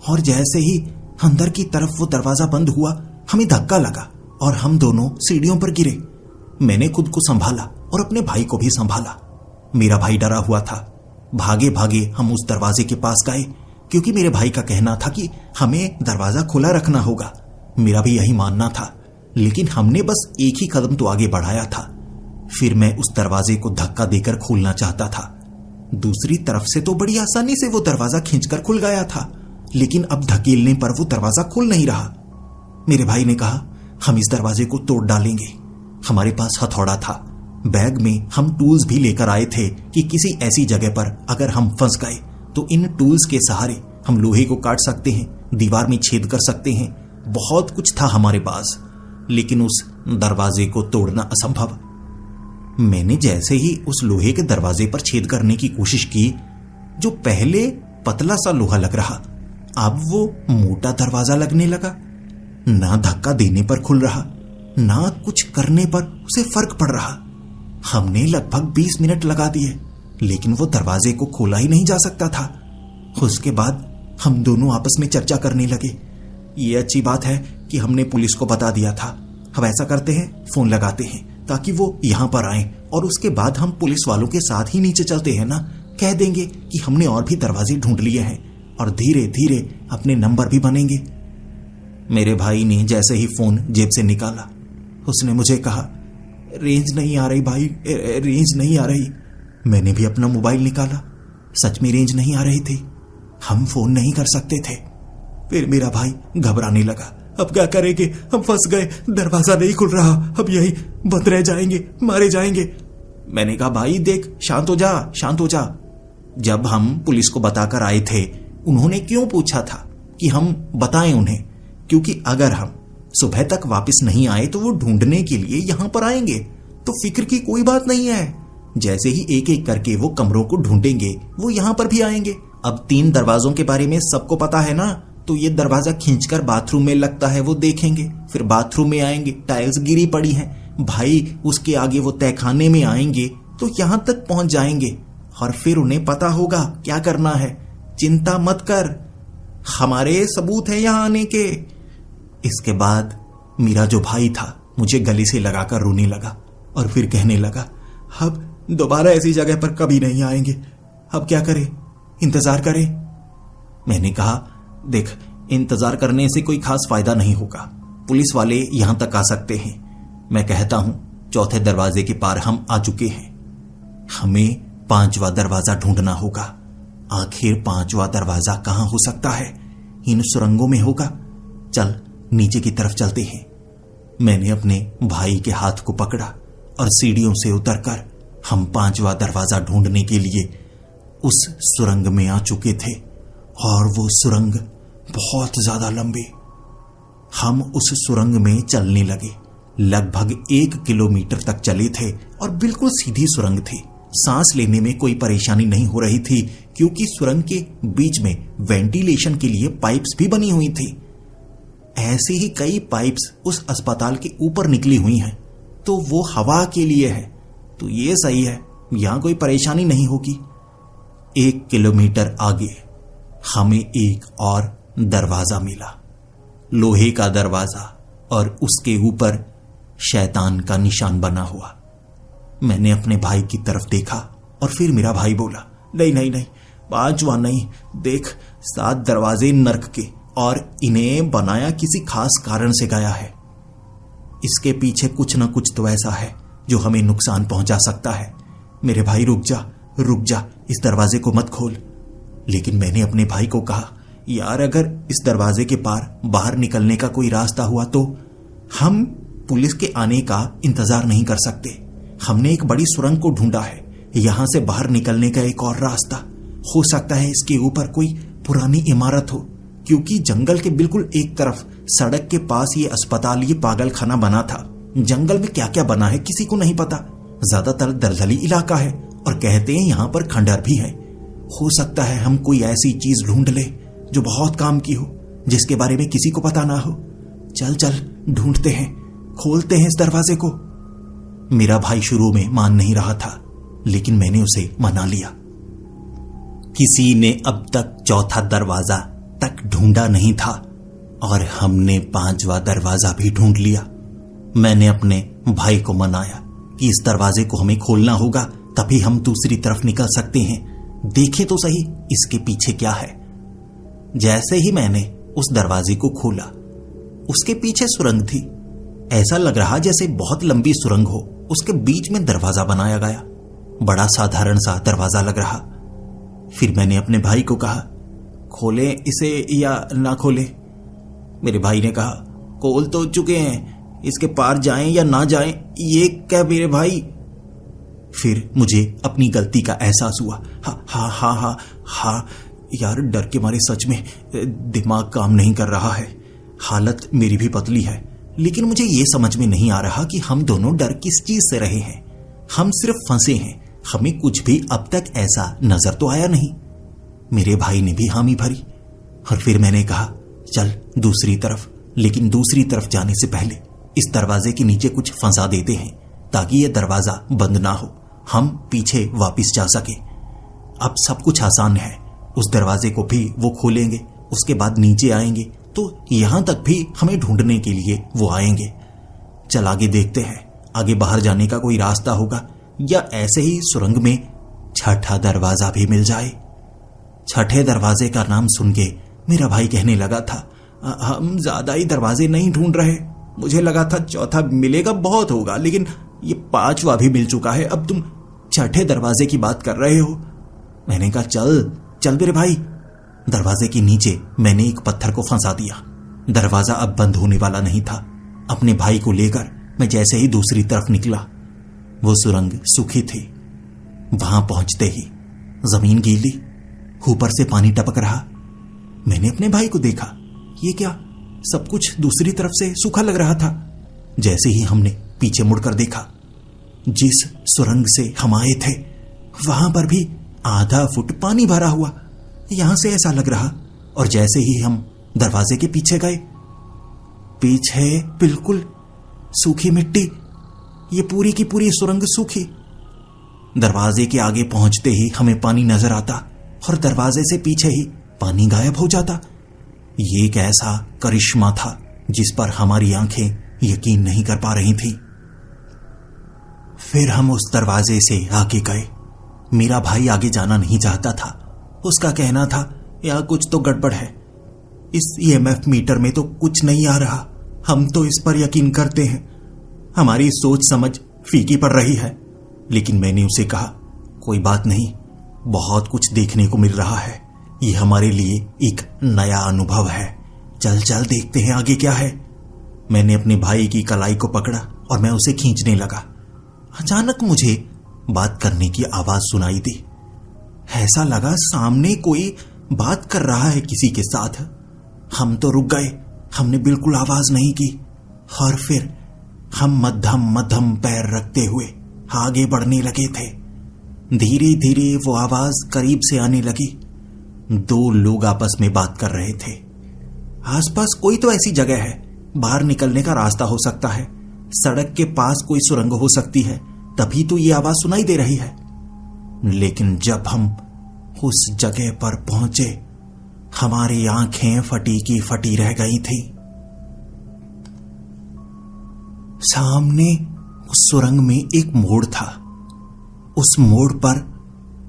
और जैसे ही अंदर की तरफ वो दरवाजा बंद हुआ, हमें धक्का लगा और हम दोनों सीढ़ियों पर गिरे। मैंने खुद को संभाला और अपने भाई को भी संभाला। मेरा भाई डरा हुआ था। भागे भागे हम उस दरवाजे के पास गए, क्योंकि मेरे भाई का कहना था कि हमें दरवाजा खुला रखना होगा। मेरा भी यही मानना था, लेकिन हमने बस एक ही कदम तो आगे बढ़ाया था। फिर मैं उस दरवाजे को धक्का देकर खोलना चाहता था। दूसरी तरफ से तो बड़ी आसानी से वो दरवाजा खींचकर खुल गया था, लेकिन अब धकेलने पर वो दरवाजा खुल नहीं रहा। मेरे भाई ने कहा, हम इस दरवाजे को तोड़ डालेंगे। हमारे पास हथौड़ा था। बैग में हम टूल्स भी लेकर आए थे कि किसी ऐसी जगह पर अगर हम फंस गए तो इन टूल्स के सहारे हम लोहे को काट सकते हैं, दीवार में छेद कर सकते हैं। बहुत कुछ था हमारे पास, लेकिन उस दरवाजे को तोड़ना असंभव। मैंने जैसे ही उस लोहे के दरवाजे पर छेद करने की कोशिश की, जो पहले पतला सा लोहा लग रहा, अब वो मोटा दरवाजा लगने लगा। ना धक्का देने पर खुल रहा, ना कुछ करने पर उसे फर्क पड़ रहा। हमने लगभग 20 मिनट लगा दिए, लेकिन वो दरवाजे को खोला ही नहीं जा सकता था। उसके बाद हम दोनों आपस में चर्चा करने लगे। ये अच्छी बात है कि हमने पुलिस को बता दिया था। अब ऐसा करते हैं, फोन लगाते हैं ताकि वो यहां पर आए, और उसके बाद हम पुलिस वालों के साथ ही नीचे चलते हैं ना। कह देंगे कि हमने और भी दरवाजे ढूंढ लिए हैं और धीरे धीरे अपने नंबर भी बनेंगे। मेरे भाई ने जैसे ही फोन जेब से निकाला, उसने मुझे कहा, रेंज नहीं आ रही भाई, रेंज नहीं आ रही। मैंने भी अपना मोबाइल निकाला। सच में रेंज नहीं आ रही थी। हम फोन नहीं कर सकते थे। फिर मेरा भाई घबराने लगा। अब क्या करेंगे, हम फंस गए, दरवाजा नहीं खुल रहा, अब यही बंद रह जाएंगे, मारे जाएंगे। मैंने कहा, भाई देख, शांत हो जा, शांत हो जा। जब हम पुलिस को बताकर आए थे, उन्होंने क्यों पूछा था कि हम बताएं उन्हें? क्योंकि अगर हम सुबह तक वापस नहीं आए तो वो ढूंढने के लिए यहां पर आएंगे। तो फिक्र की कोई बात नहीं है। जैसे ही एक एक करके वो कमरों को ढूंढेंगे, वो यहां पर भी आएंगे। अब 3 दरवाजों के बारे में सबको पता है ना, तो ये दरवाजा खींचकर बाथरूम में लगता है, वो देखेंगे। फिर बाथरूम में आएंगे, टाइल्स गिरी पड़ी हैं। भाई उसके आगे वो तहखाने में आएंगे तो यहां तक पहुंच जाएंगे, और फिर उन्हें पता होगा क्या करना है। चिंता मत कर, हमारे सबूत है यहां आने के। इसके बाद मेरा जो भाई था मुझे गले से लगाकर रोने लगा और फिर कहने लगा, अब दोबारा ऐसी जगह पर कभी नहीं आएंगे। अब क्या करें, इंतजार करें? मैंने कहा, देख, इंतजार करने से कोई खास फायदा नहीं होगा। पुलिस वाले यहां तक आ सकते हैं। मैं कहता हूं, 4थे दरवाजे के पार हम आ चुके हैं। हमें 5वां दरवाजा ढूंढना होगा। आखिर 5वां दरवाजा कहां हो सकता है? इन सुरंगों में होगा। चल नीचे की तरफ चलते हैं। मैंने अपने भाई के हाथ को पकड़ा और सीढ़ियों से उतरकर हम 5वां दरवाजा ढूंढने के लिए उस सुरंग में आ चुके थे। और वो सुरंग बहुत ज्यादा लंबी। हम उस सुरंग में चलने लगे। लगभग 1 किलोमीटर तक चले थे और बिल्कुल सीधी सुरंग थी। सांस लेने में कोई परेशानी नहीं हो रही थी, क्योंकि सुरंग के बीच में वेंटिलेशन के लिए पाइप्स भी बनी हुई थी। ऐसी ही कई पाइप्स उस अस्पताल के ऊपर निकली हुई हैं, तो वो हवा के लिए है। तो ये सही है, यहां कोई परेशानी नहीं होगी। 1 किलोमीटर आगे हमें एक और दरवाजा मिला, लोहे का दरवाजा, और उसके ऊपर शैतान का निशान बना हुआ। मैंने अपने भाई की तरफ देखा और फिर मेरा भाई बोला, नहीं नहीं नहीं, 5वां नहीं, देख 7 दरवाजे नर्क के, और इन्हें बनाया किसी खास कारण से गया है। इसके पीछे कुछ ना कुछ तो ऐसा है जो हमें नुकसान पहुंचा सकता है। मेरे भाई रुक जा रुक जा, इस दरवाजे को मत खोल। लेकिन मैंने अपने भाई को कहा, यार अगर इस दरवाजे के पार बाहर निकलने का कोई रास्ता हुआ तो हम पुलिस के आने का इंतजार नहीं कर सकते। हमने एक बड़ी सुरंग को ढूंढा है, यहां से बाहर निकलने का एक और रास्ता हो सकता है। इसके ऊपर कोई पुरानी इमारत हो, क्योंकि जंगल के बिल्कुल एक तरफ सड़क के पास ये अस्पताल, ये पागल खाना बना था। जंगल में क्या क्या बना है किसी को नहीं पता। ज्यादातर दलदली इलाका है और कहते हैं यहां पर खंडहर भी है। हो सकता है हम कोई ऐसी चीज ढूंढ ले जो बहुत काम की हो, जिसके बारे में किसी को पता ना हो। चल चल ढूंढते हैं, खोलते हैं इस दरवाजे को। मेरा भाई शुरू में मान नहीं रहा था, लेकिन मैंने उसे मना लिया। किसी ने अब तक 4था दरवाजा तक ढूंढा नहीं था और हमने 5वां दरवाजा भी ढूंढ लिया। मैंने अपने भाई को मनाया कि इस दरवाजे को हमें खोलना होगा, तभी हम दूसरी तरफ निकल सकते हैं। देखें तो सही इसके पीछे क्या है। जैसे ही मैंने उस दरवाजे को खोला, उसके पीछे सुरंग थी। ऐसा लग रहा जैसे बहुत लंबी सुरंग हो, उसके बीच में दरवाजा बनाया गया। बड़ा साधारण सा दरवाजा लग रहा। फिर मैंने अपने भाई को कहा, खोले इसे या ना खोले। मेरे भाई ने कहा, खोल तो चुके हैं, इसके पार जाएं या ना जाएं ये क्या मेरे भाई। फिर मुझे अपनी गलती का एहसास हुआ। हाँ यार, डर के मारे सच में दिमाग काम नहीं कर रहा है। हालत मेरी भी पतली है, लेकिन मुझे ये समझ में नहीं आ रहा कि हम दोनों डर किस चीज से रहे हैं। हम सिर्फ फंसे हैं, हमें कुछ भी अब तक ऐसा नजर तो आया नहीं। मेरे भाई ने भी हामी भरी और फिर मैंने कहा, चल दूसरी तरफ। लेकिन दूसरी तरफ जाने से पहले इस दरवाजे के नीचे कुछ फंसा देते हैं, ताकि यह दरवाजा बंद ना हो, हम पीछे वापस जा सके। अब सब कुछ आसान है। उस दरवाजे को भी वो खोलेंगे, उसके बाद नीचे आएंगे तो यहां तक भी हमें ढूंढने के लिए वो आएंगे। चल आगे देखते हैं, आगे बाहर जाने का कोई रास्ता होगा या ऐसे ही सुरंग में 6ठा दरवाजा भी मिल जाए। 6ठे दरवाजे का नाम सुन के मेरा भाई कहने लगा था, हम ज्यादा ही दरवाजे नहीं ढूंढ रहे, मुझे लगा था 4था मिलेगा बहुत होगा, लेकिन ये 5वां भी मिल चुका है। अब तुम 6ठे दरवाजे की बात कर रहे हो। मैंने कहा, चल चल मेरे भाई। दरवाजे के नीचे मैंने एक पत्थर को फंसा दिया। दरवाजा अब बंद होने वाला नहीं था। अपने भाई को लेकर मैं जैसे ही दूसरी तरफ निकला, वो सुरंग सूखी थी। वहां पहुंचते ही जमीन गीली, ऊपर से पानी टपक रहा। मैंने अपने भाई को देखा, ये क्या, सब कुछ दूसरी तरफ से सूखा लग रहा था। जैसे ही हमने पीछे मुड़कर देखा, जिस सुरंग से हम आए थे वहां पर भी आधा फुट पानी भरा हुआ। यहां से ऐसा लग रहा। और जैसे ही हम दरवाजे के पीछे गए, पीछे बिल्कुल सूखी मिट्टी, ये पूरी की पूरी सुरंग सूखी। दरवाजे के आगे पहुंचते ही हमें पानी नजर आता और दरवाजे से पीछे ही पानी गायब हो जाता। ये एक ऐसा करिश्मा था जिस पर हमारी आंखें यकीन नहीं कर पा रही थी। फिर हम उस दरवाजे से आगे गए। मेरा भाई आगे जाना नहीं चाहता था। उसका कहना था, यहां कुछ तो गड़बड़ है, इस ईएमएफ मीटर में तो कुछ नहीं आ रहा, हम तो इस पर यकीन करते हैं, हमारी सोच समझ फीकी पड़ रही है। लेकिन मैंने उसे कहा, कोई बात नहीं, बहुत कुछ देखने को मिल रहा है, ये हमारे लिए एक नया अनुभव है। चल चल देखते हैं आगे क्या है। मैंने अपने भाई की कलाई को पकड़ा और मैं उसे खींचने लगा। अचानक मुझे बात करने की आवाज सुनाई दी। ऐसा लगा सामने कोई बात कर रहा है किसी के साथ। हम तो रुक गए, हमने बिल्कुल आवाज नहीं की। और फिर हम मध्यम मध्यम पैर रखते हुए आगे बढ़ने लगे थे। धीरे धीरे वो आवाज करीब से आने लगी। 2 लोग आपस में बात कर रहे थे। आसपास कोई तो ऐसी जगह है, बाहर निकलने का रास्ता हो सकता है, सड़क के पास कोई सुरंग हो सकती है, तभी तो ये आवाज सुनाई दे रही है। लेकिन जब हम उस जगह पर पहुंचे, हमारी आंखें फटी की फटी रह गई थी। सामने उस सुरंग में एक मोड़ था। उस मोड़ पर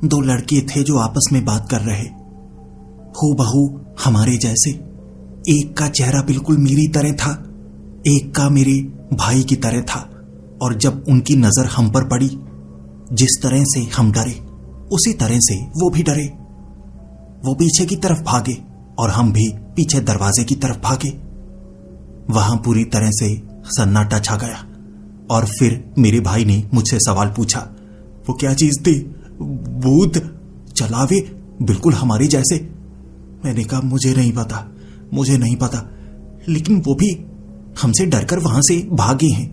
दो लड़के थे जो आपस में बात कर रहे, हूबहू हमारे जैसे। एक का चेहरा बिल्कुल मेरी तरह था, एक का मेरे भाई की तरह था। और जब उनकी नजर हम पर पड़ी, जिस तरह से हम डरे उसी तरह से वो भी डरे। वो पीछे की तरफ भागे और हम भी पीछे दरवाजे की तरफ भागे। वहां पूरी तरह से सन्नाटा छा गया और फिर मेरे भाई ने मुझसे सवाल पूछा, वो क्या चीज थी? भूत चलावे बिल्कुल हमारे जैसे। मैंने कहा मुझे नहीं पता, लेकिन वो भी हमसे डरकर वहां से भागे हैं।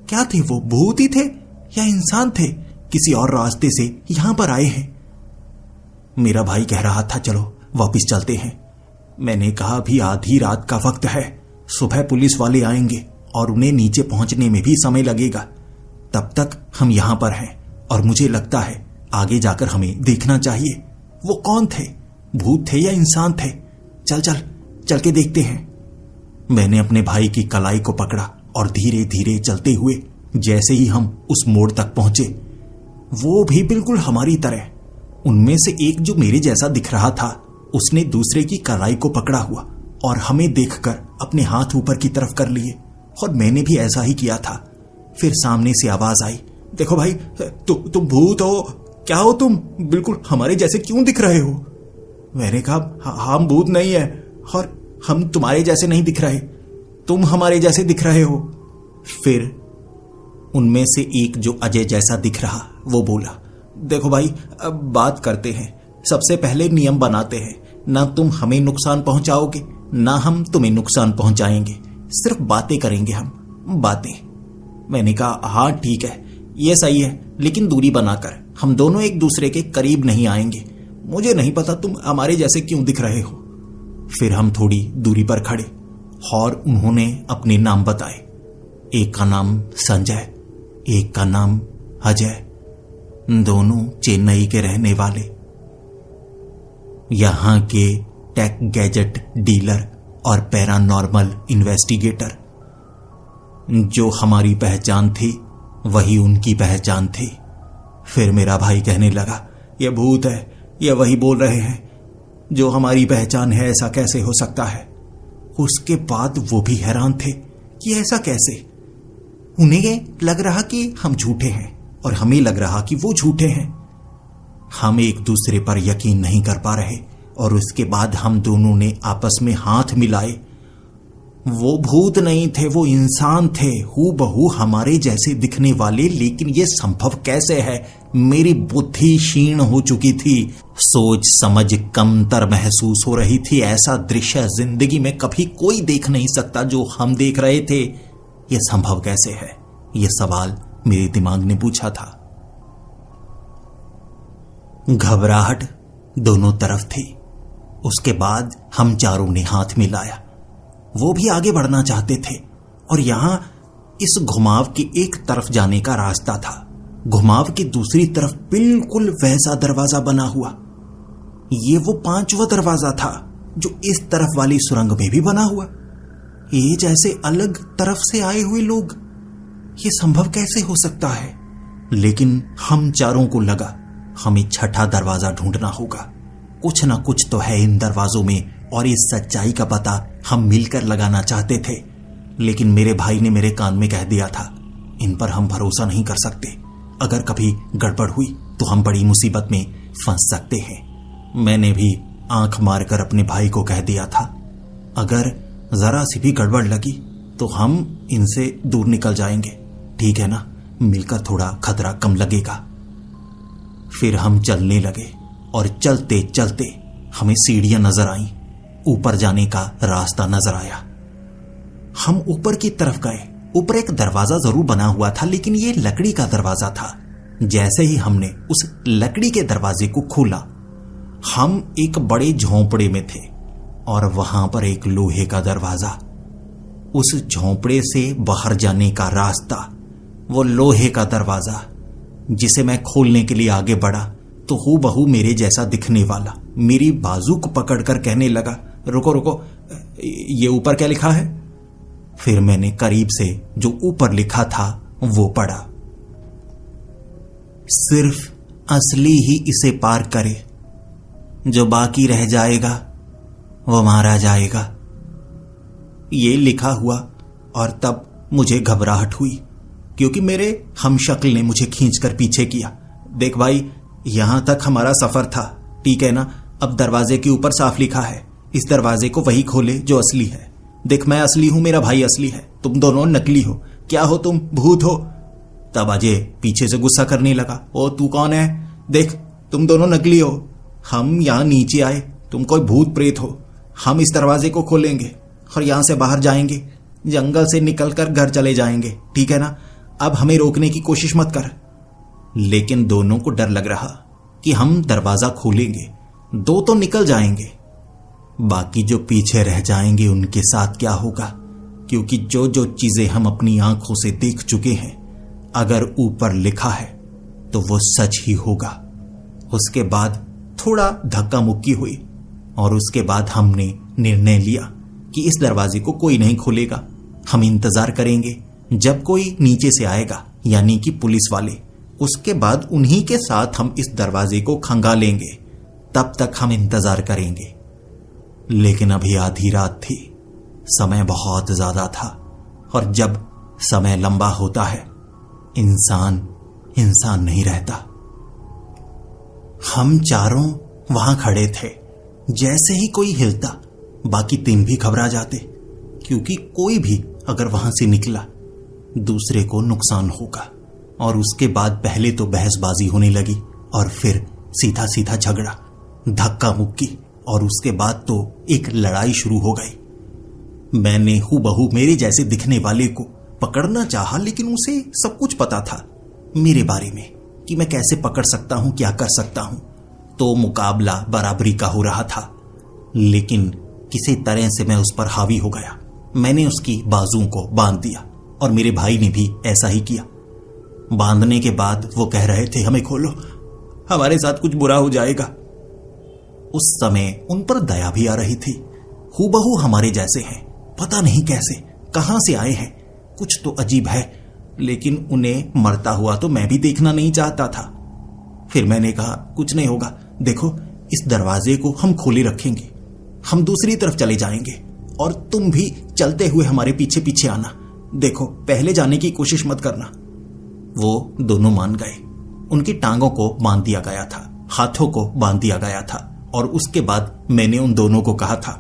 क्या थे वो? भूत ही थे या इंसान थे? किसी और रास्ते से यहां पर आए हैं। मेरा भाई कह रहा था चलो वापस चलते हैं। मैंने कहा अभी आधी रात का वक्त है, सुबह पुलिस वाले आएंगे और उन्हें नीचे पहुंचने में भी समय लगेगा। तब तक हम यहां पर हैं और मुझे लगता है आगे जाकर हमें देखना चाहिए वो कौन थे, भूत थे या इंसान थे। चल के देखते हैं। मैंने अपने भाई की कलाई को पकड़ा और धीरे धीरे चलते हुए जैसे ही हम उस मोड़ तक पहुंचे, वो भी बिल्कुल हमारी तरह। उनमें से एक जो मेरे जैसा दिख रहा था, उसने दूसरे की कलाई को पकड़ा हुआ और हमें देखकर अपने हाथ ऊपर की तरफ कर लिए और मैंने भी ऐसा ही किया था। फिर सामने से आवाज आई, देखो भाई, तुम भूत हो? क्या हो तुम? बिल्कुल हमारे जैसे क्यों दिख रहे हो? मैंने कहा हम भूत नहीं है और हम तुम्हारे जैसे नहीं दिख रहे, तुम हमारे जैसे दिख रहे हो। फिर उनमें से एक जो अजय जैसा दिख रहा, वो बोला, देखो भाई, अब बात करते हैं। सबसे पहले नियम बनाते हैं, ना तुम हमें नुकसान पहुंचाओगे ना हम तुम्हें नुकसान पहुंचाएंगे, सिर्फ बातें करेंगे हम, बातें। मैंने कहा हाँ ठीक है, ये सही है, लेकिन दूरी बनाकर। हम दोनों एक दूसरे के करीब नहीं आएंगे। मुझे नहीं पता तुम हमारे जैसे क्यों दिख रहे हो। फिर हम थोड़ी दूरी पर खड़े और उन्होंने अपने नाम बताए। एक का नाम संजय, एक का नाम अजय, दोनों चेन्नई के रहने वाले, यहां के टेक गैजेट डीलर और पैरानॉर्मल इन्वेस्टिगेटर। जो हमारी पहचान थी वही उनकी पहचान थी। फिर मेरा भाई कहने लगा, यह भूत है, यह वही बोल रहे हैं जो हमारी पहचान है, ऐसा कैसे हो सकता है? उसके बाद वो भी हैरान थे कि ऐसा कैसे। उन्हें लग रहा कि हम झूठे हैं और हमें लग रहा कि वो झूठे हैं। हम एक दूसरे पर यकीन नहीं कर पा रहे और उसके बाद हम दोनों ने आपस में हाथ मिलाए। वो भूत नहीं थे, वो इंसान थे, हूबहू हमारे जैसे दिखने वाले। लेकिन ये संभव कैसे है? मेरी बुद्धि क्षीण हो चुकी थी, सोच समझ कमतर महसूस हो रही थी। ऐसा दृश्य जिंदगी में कभी कोई देख नहीं सकता जो हम देख रहे थे। यह संभव कैसे है? यह सवाल मेरे दिमाग ने पूछा था। घबराहट दोनों तरफ थी। उसके बाद हम चारों ने हाथ मिलाया। वो भी आगे बढ़ना चाहते थे और यहां इस घुमाव की एक तरफ जाने का रास्ता था। घुमाव की दूसरी तरफ बिल्कुल वैसा दरवाजा बना हुआ। ये वो 5वां दरवाजा था जो इस तरफ वाली सुरंग में भी बना हुआ। ये जैसे अलग तरफ से आए हुए लोग। ये संभव कैसे हो सकता है? लेकिन हम चारों को लगा हमें छठा दरवाजा ढूंढना होगा। कुछ ना कुछ तो है इन दरवाजों में और इस सच्चाई का पता हम मिलकर लगाना चाहते थे। लेकिन मेरे भाई ने मेरे कान में कह दिया था, इन पर हम भरोसा नहीं कर सकते। अगर कभी गड़बड़ हुई तो हम बड़ी मुसीबत में फंस सकते हैं। मैंने भी आंख मारकर अपने भाई को कह दिया था, अगर जरा सी भी गड़बड़ लगी तो हम इनसे दूर निकल जाएंगे, ठीक है ना? मिलकर थोड़ा खतरा कम लगेगा। फिर हम चलने लगे और चलते चलते हमें सीढ़ियां नजर आईं, ऊपर जाने का रास्ता नजर आया। हम ऊपर की तरफ गए। ऊपर एक दरवाजा जरूर बना हुआ था, लेकिन ये लकड़ी का दरवाजा था। जैसे ही हमने उस लकड़ी के दरवाजे को खोला, हम एक बड़े झोंपड़े में थे और वहां पर एक लोहे का दरवाजा। उस झोंपड़े से बाहर जाने का रास्ता, वो लोहे का दरवाजा। जिसे मैं खोलने के लिए आगे बढ़ा तो हूबहू मेरे जैसा दिखने वाला मेरी बाजू को पकड़कर कहने लगा, रुको रुको, ये ऊपर क्या लिखा है? फिर मैंने करीब से जो ऊपर लिखा था वो पढ़ा, सिर्फ असली ही इसे पार करे, जो बाकी रह जाएगा वो मारा जाएगा। ये लिखा हुआ और तब मुझे घबराहट हुई क्योंकि मेरे हमशक्ल ने मुझे खींचकर पीछे किया। देख भाई, यहां तक हमारा सफर था, ठीक है ना? अब दरवाजे के ऊपर साफ लिखा है, इस दरवाजे को वही खोले जो असली है। देख, मैं असली हूं, मेरा भाई असली है, तुम दोनों नकली हो। क्या हो तुम? भूत हो? तब अजय पीछे से गुस्सा करने लगा, ओ तू कौन है? देख, तुम दोनों नकली हो, हम यहां नीचे आए, तुम कोई भूत प्रेत हो। हम इस दरवाजे को खोलेंगे और यहां से बाहर जाएंगे, जंगल से निकलकर घर चले जाएंगे, ठीक है ना? अब हमें रोकने की कोशिश मत कर। लेकिन दोनों को डर लग रहा कि हम दरवाजा खोलेंगे, दो तो निकल जाएंगे, बाकी जो पीछे रह जाएंगे उनके साथ क्या होगा? क्योंकि जो जो चीजें हम अपनी आंखों से देख चुके हैं, अगर ऊपर लिखा है तो वो सच ही होगा। उसके बाद थोड़ा धक्का मुक्की हुई और उसके बाद हमने निर्णय लिया कि इस दरवाजे को कोई नहीं खोलेगा। हम इंतजार करेंगे जब कोई नीचे से आएगा, यानी कि पुलिस वाले। उसके बाद उन्हीं के साथ हम इस दरवाजे को खंगालेंगे, तब तक हम इंतजार करेंगे। लेकिन अभी आधी रात थी, समय बहुत ज्यादा था, और जब समय लंबा होता है इंसान नहीं रहता। हम चारों वहां खड़े थे, जैसे ही कोई हिलता बाकी तीन भी घबरा जाते, क्योंकि कोई भी अगर वहां से निकला दूसरे को नुकसान होगा। और उसके बाद पहले तो बहसबाजी होने लगी और फिर सीधा सीधा झगड़ा, धक्का मुक्की, और उसके बाद तो एक लड़ाई शुरू हो गई। मैंने हूबहू मेरे जैसे दिखने वाले को पकड़ना चाहा, लेकिन उसे सब कुछ पता था मेरे बारे में कि मैं कैसे पकड़ सकता हूं, क्या कर सकता हूं। तो मुकाबला बराबरी का हो रहा था, लेकिन किसी तरह से मैं उस पर हावी हो गया। मैंने उसकी बाजुओं को बांध दिया और मेरे भाई ने भी ऐसा ही किया। बांधने के बाद वो कह रहे थे, हमें खोलो, हमारे साथ कुछ बुरा हो जाएगा। उस समय उन पर दया भी आ रही थी, हूबहू हमारे जैसे हैं, पता नहीं कैसे कहां से आए हैं, कुछ तो अजीब है। लेकिन उन्हें मरता हुआ तो मैं भी देखना नहीं चाहता था। फिर मैंने कहा, कुछ नहीं होगा, देखो इस दरवाजे को हम खोले रखेंगे, हम दूसरी तरफ चले जाएंगे और तुम भी चलते हुए हमारे पीछे पीछे आना। देखो, पहले जाने की कोशिश मत करना। वो दोनों मान गए। उनकी टांगों को बांध दिया गया था, हाथों को बांध दिया गया था, और उसके बाद मैंने उन दोनों को कहा था,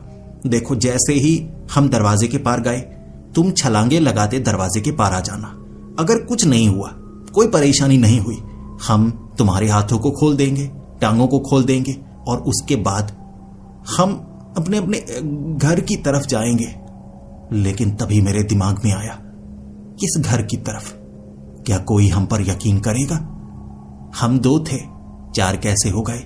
देखो जैसे ही हम दरवाजे के पार गए, तुम छलांगे लगाते दरवाजे के पार आ जाना। अगर कुछ नहीं हुआ, कोई परेशानी नहीं हुई, हम तुम्हारे हाथों को खोल देंगे, टांगों को खोल देंगे, और उसके बाद हम अपने अपने घर की तरफ जाएंगे। लेकिन तभी मेरे दिमाग में आया, किस घर की तरफ? क्या कोई हम पर यकीन करेगा? हम दो थे, चार कैसे हो गए?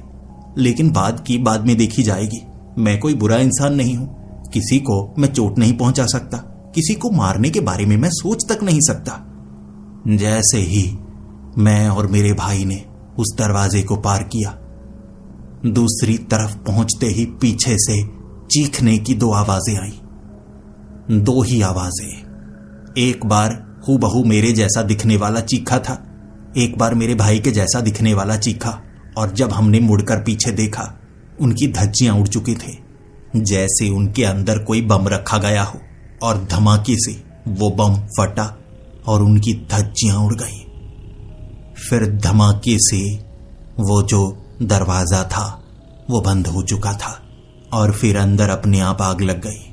लेकिन बात की बाद में देखी जाएगी। मैं कोई बुरा इंसान नहीं हूं, किसी को मैं चोट नहीं पहुंचा सकता, किसी को मारने के बारे में मैं सोच तक नहीं सकता। जैसे ही मैं और मेरे भाई ने उस दरवाजे को पार किया, दूसरी तरफ पहुंचते ही पीछे से चीखने की दो आवाजें आई। दो ही आवाजें। एक बार हूबहू मेरे जैसा दिखने वाला चीखा था, एक बार मेरे भाई के जैसा दिखने वाला चीखा, और जब हमने मुड़कर पीछे देखा, उनकी धज्जियां उड़ चुके थे, जैसे उनके अंदर कोई बम रखा गया हो, और धमाके से वो बम फटा और उनकी धज्जियां उड़ गईं। फिर धमाके से वो जो दरवाजा था वो बंद हो चुका था, और फिर अंदर अपने आप आग लग गई।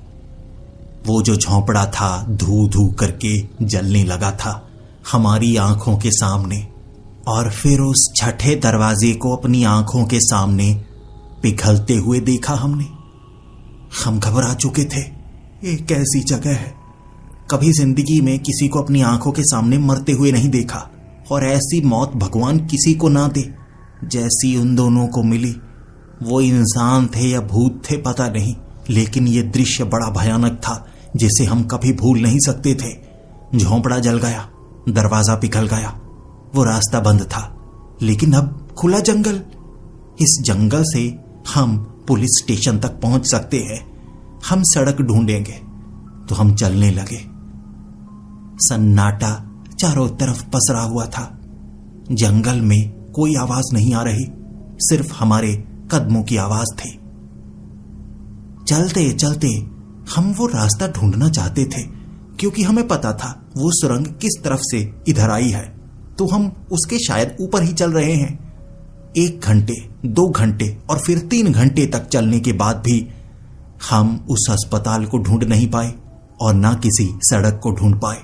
वो जो झोंपड़ा था धू धू करके जलने लगा था हमारी आंखों के सामने, और फिर उस छठे दरवाजे को अपनी आंखों के सामने पिघलते हुए देखा हमने। हम घबरा चुके थे। ये कैसी जगह है? कभी जिंदगी में किसी को अपनी आंखों के सामने मरते हुए नहीं देखा, और ऐसी मौत भगवान किसी को ना दे जैसी उन दोनों को मिली। वो इंसान थे या भूत थे पता नहीं, लेकिन ये दृश्य बड़ा भयानक था जिसे हम कभी भूल नहीं सकते थे। झोंपड़ा जल गया, दरवाजा पिघल गया, वो रास्ता बंद था, लेकिन अब खुला जंगल, इस जंगल से हम पुलिस स्टेशन तक पहुंच सकते हैं, हम सड़क ढूंढेंगे। तो हम चलने लगे। सन्नाटा चारों तरफ पसरा हुआ था। जंगल में कोई आवाज नहीं आ रही, सिर्फ हमारे कदमों की आवाज थी। चलते चलते हम वो रास्ता ढूंढना चाहते थे, क्योंकि हमें पता था वो सुरंग किस तरफ से इधर आई है, तो हम उसके शायद ऊपर ही चल रहे हैं। 1 घंटे, 2 घंटे और फिर 3 घंटे तक चलने के बाद भी हम उस अस्पताल को ढूंढ नहीं पाए और ना किसी सड़क को ढूंढ पाए।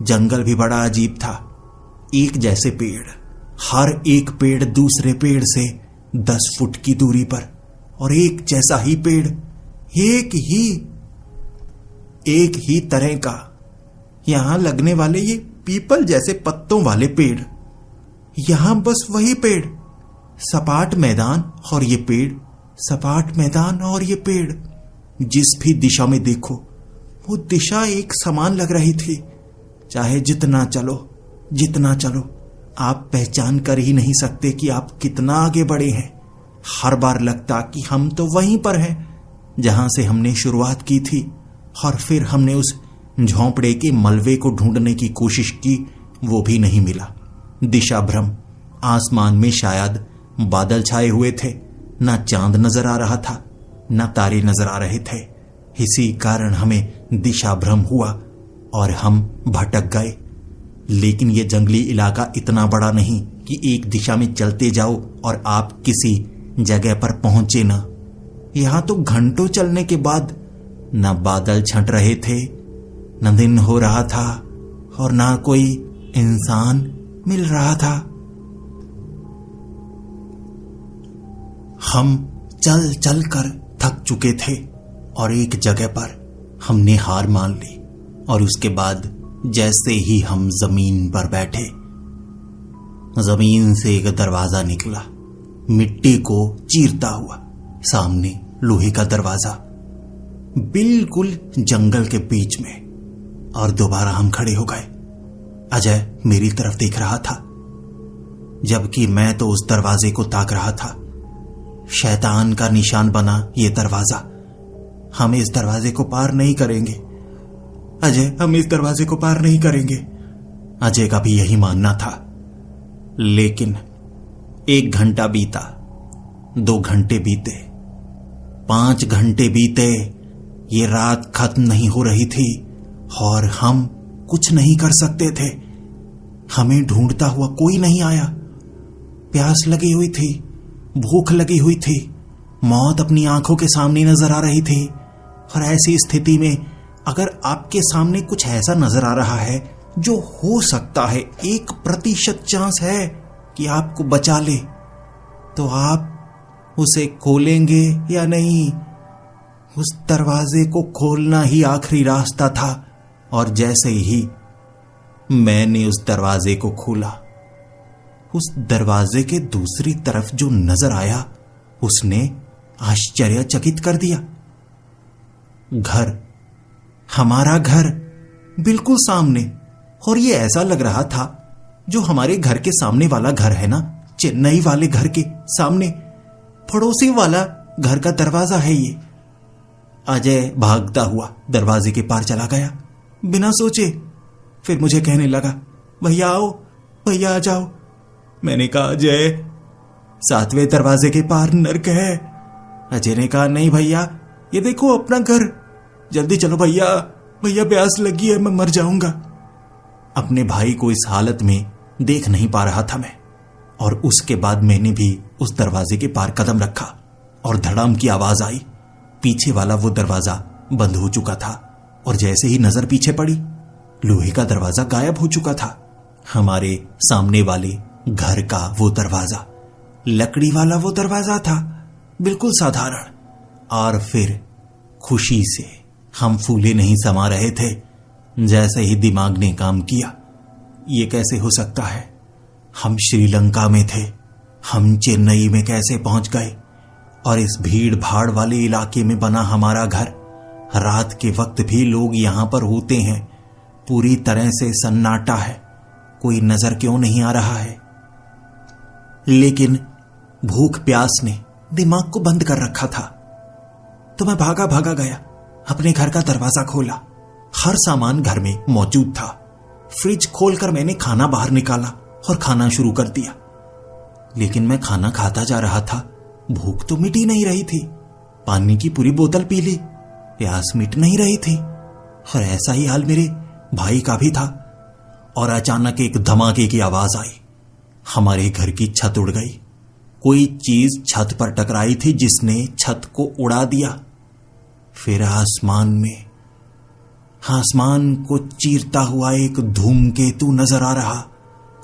जंगल भी बड़ा अजीब था। एक जैसे पेड़, हर एक पेड़ दूसरे पेड़ से 10 फुट की दूरी पर, और एक जैसा ही पेड़, एक ही तरह का। यहां लगने वाले ये पीपल जैसे पत्तों वाले पेड़, यहां बस वही पेड़, सपाट मैदान और ये पेड़, सपाट मैदान और ये पेड़। जिस भी दिशा में देखो वो दिशा एक समान लग रही थी। चाहे जितना चलो आप पहचान कर ही नहीं सकते कि आप कितना आगे बढ़े हैं। हर बार लगता कि हम तो वहीं पर हैं जहां से हमने शुरुआत की थी, और फिर हमने उस झोंपड़े के मलबे को ढूंढने की कोशिश की, वो भी नहीं मिला। दिशा भ्रम। आसमान में शायद बादल छाए हुए थे, ना चांद नजर आ रहा था, ना तारे नजर आ रहे थे। इसी कारण हमें दिशा भ्रम हुआ और हम भटक गए। लेकिन यह जंगली इलाका इतना बड़ा नहीं कि एक दिशा में चलते जाओ और आप किसी जगह पर पहुंचे ना। यहां तो घंटों चलने के बाद न बादल छंट रहे थे, न दिन हो रहा था, और ना कोई इंसान मिल रहा था। हम चल चल कर थक चुके थे और एक जगह पर हमने हार मान ली, और उसके बाद जैसे ही हम जमीन पर बैठे, जमीन से एक दरवाजा निकला, मिट्टी को चीरता हुआ। सामने लोहे का दरवाजा, बिल्कुल जंगल के बीच में। और दोबारा हम खड़े हो गए। अजय मेरी तरफ देख रहा था, जबकि मैं तो उस दरवाजे को ताक रहा था। शैतान का निशान बना ये दरवाजा। हम इस दरवाजे को पार नहीं करेंगे अजय, हम इस दरवाजे को पार नहीं करेंगे। अजय का भी यही मानना था। लेकिन 1 घंटा बीता, 2 घंटे बीते, 5 घंटे बीते, ये रात खत्म नहीं हो रही थी और हम कुछ नहीं कर सकते थे। हमें ढूंढता हुआ कोई नहीं आया। प्यास लगी हुई थी, भूख लगी हुई थी, मौत अपनी आंखों के सामने नजर आ रही थी। और ऐसी स्थिति में अगर आपके सामने कुछ ऐसा नजर आ रहा है जो हो सकता है 1% चांस है कि आपको बचा ले, तो आप उसे खोलेंगे या नहीं? उस दरवाजे को खोलना ही आखिरी रास्ता था। और जैसे ही मैंने उस दरवाजे को खोला, उस दरवाजे के दूसरी तरफ जो नजर आया उसने आश्चर्यचकित कर दिया। घर, हमारा घर बिल्कुल सामने। और ये ऐसा लग रहा था जो हमारे घर के सामने वाला घर है ना, चेन्नई वाले घर के सामने पड़ोसी वाला घर का दरवाजा है ये। अजय भागता हुआ दरवाजे के पार चला गया बिना सोचे। फिर मुझे कहने लगा, भैया आओ, भैया आ जाओ। मैंने कहा, अजय 7वें दरवाजे के पार नर्क है। अजय ने कहा, नहीं भैया, ये देखो अपना घर, जल्दी चलो भैया, भैया प्यास लगी है, मैं मर जाऊंगा। अपने भाई को इस हालत में देख नहीं पा रहा था मैं। और उसके बाद मैंने भी उस दरवाजे के पार कदम रखा और धड़ाम की आवाज आई। पीछे वाला वो दरवाजा बंद हो चुका था और जैसे ही नजर पीछे पड़ी, लोहे का दरवाजा गायब हो चुका था। हमारे सामने वाले घर का वो दरवाजा, लकड़ी वाला वो दरवाजा था, बिल्कुल साधारण। और फिर खुशी से हम फूले नहीं समा रहे थे। जैसे ही दिमाग ने काम किया, ये कैसे हो सकता है? हम श्रीलंका में थे, हम चेन्नई में कैसे पहुंच गए? और इस भीड़ भाड़ वाले इलाके में बना हमारा घर, रात के वक्त भी लोग यहां पर होते हैं, पूरी तरह से सन्नाटा है, कोई नजर क्यों नहीं आ रहा है? लेकिन भूख प्यास ने दिमाग को बंद कर रखा था। तो मैं भागा भागा गया, अपने घर का दरवाजा खोला। हर सामान घर में मौजूद था। फ्रिज खोलकर मैंने खाना बाहर निकाला और खाना शुरू कर दिया। लेकिन मैं खाना खाता जा रहा था, भूख तो मिट ही नहीं रही थी। पानी की पूरी बोतल पी ली, प्यास मिट नहीं रही थी। और ऐसा ही हाल मेरे भाई का भी था। और अचानक एक धमाके की आवाज आई। हमारे घर की छत उड़ गई। कोई चीज छत पर टकराई थी जिसने छत को उड़ा दिया। फिर आसमान को चीरता हुआ एक धूमकेतु नजर आ रहा।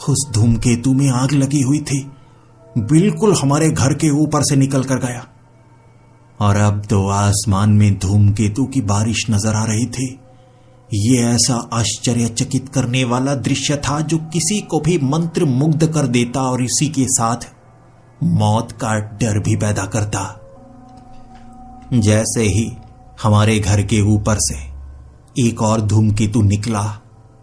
उस धूमकेतु में आग लगी हुई थी, बिल्कुल हमारे घर के ऊपर से निकल कर गया। और अब तो आसमान में धूमकेतु की बारिश नजर आ रही थी। ये ऐसा आश्चर्यचकित करने वाला दृश्य था जो किसी को भी मंत्र मुग्ध कर देता और इसी के साथ मौत का डर भी पैदा करता। जैसे ही हमारे घर के ऊपर से एक और धूमकेतु निकला,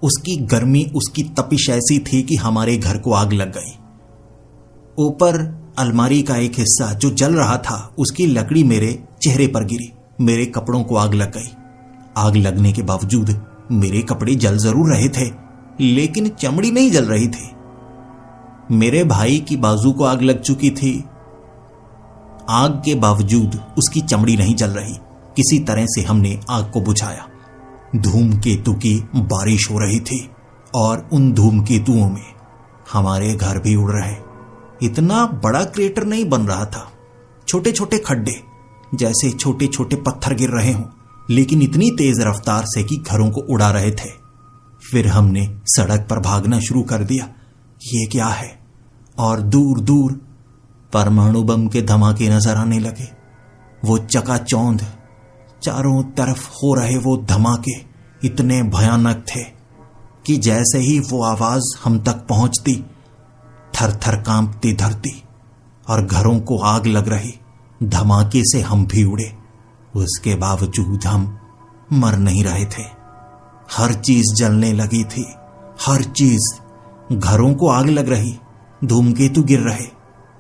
उसकी गर्मी, उसकी तपिश ऐसी थी कि हमारे घर को आग लग गई। ऊपर अलमारी का एक हिस्सा जो जल रहा था, उसकी लकड़ी मेरे चेहरे पर गिरी। मेरे कपड़ों को आग लग गई। आग लगने के बावजूद मेरे कपड़े जल जरूर रहे थे, लेकिन चमड़ी नहीं जल रही थी। मेरे भाई की बाजू को आग लग चुकी थी। आग के बावजूद उसकी चमड़ी नहीं जल रही। किसी तरह से हमने आग को बुझाया। धूमकेतु की बारिश हो रही थी और उन धूमकेतुओं में हमारे घर भी उड़ रहे। इतना बड़ा क्रेटर नहीं बन रहा था, छोटे छोटे खड्डे जैसे छोटे छोटे पत्थर गिर रहे हों, लेकिन इतनी तेज रफ्तार से कि घरों को उड़ा रहे थे। फिर हमने सड़क पर भागना शुरू कर दिया। ये क्या है? और दूर दूर परमाणु बम के धमाके नजर आने लगे। वो चकाचौंध चारों तरफ हो रहे वो धमाके इतने भयानक थे कि जैसे ही वो आवाज हम तक पहुंचती, थर थर कांपती धरती और घरों को आग लग रही। धमाके से हम भी उड़े, उसके बावजूद हम मर नहीं रहे थे। हर चीज जलने लगी थी, हर चीज। घरों को आग लग रही, धूमकेतु गिर रहे,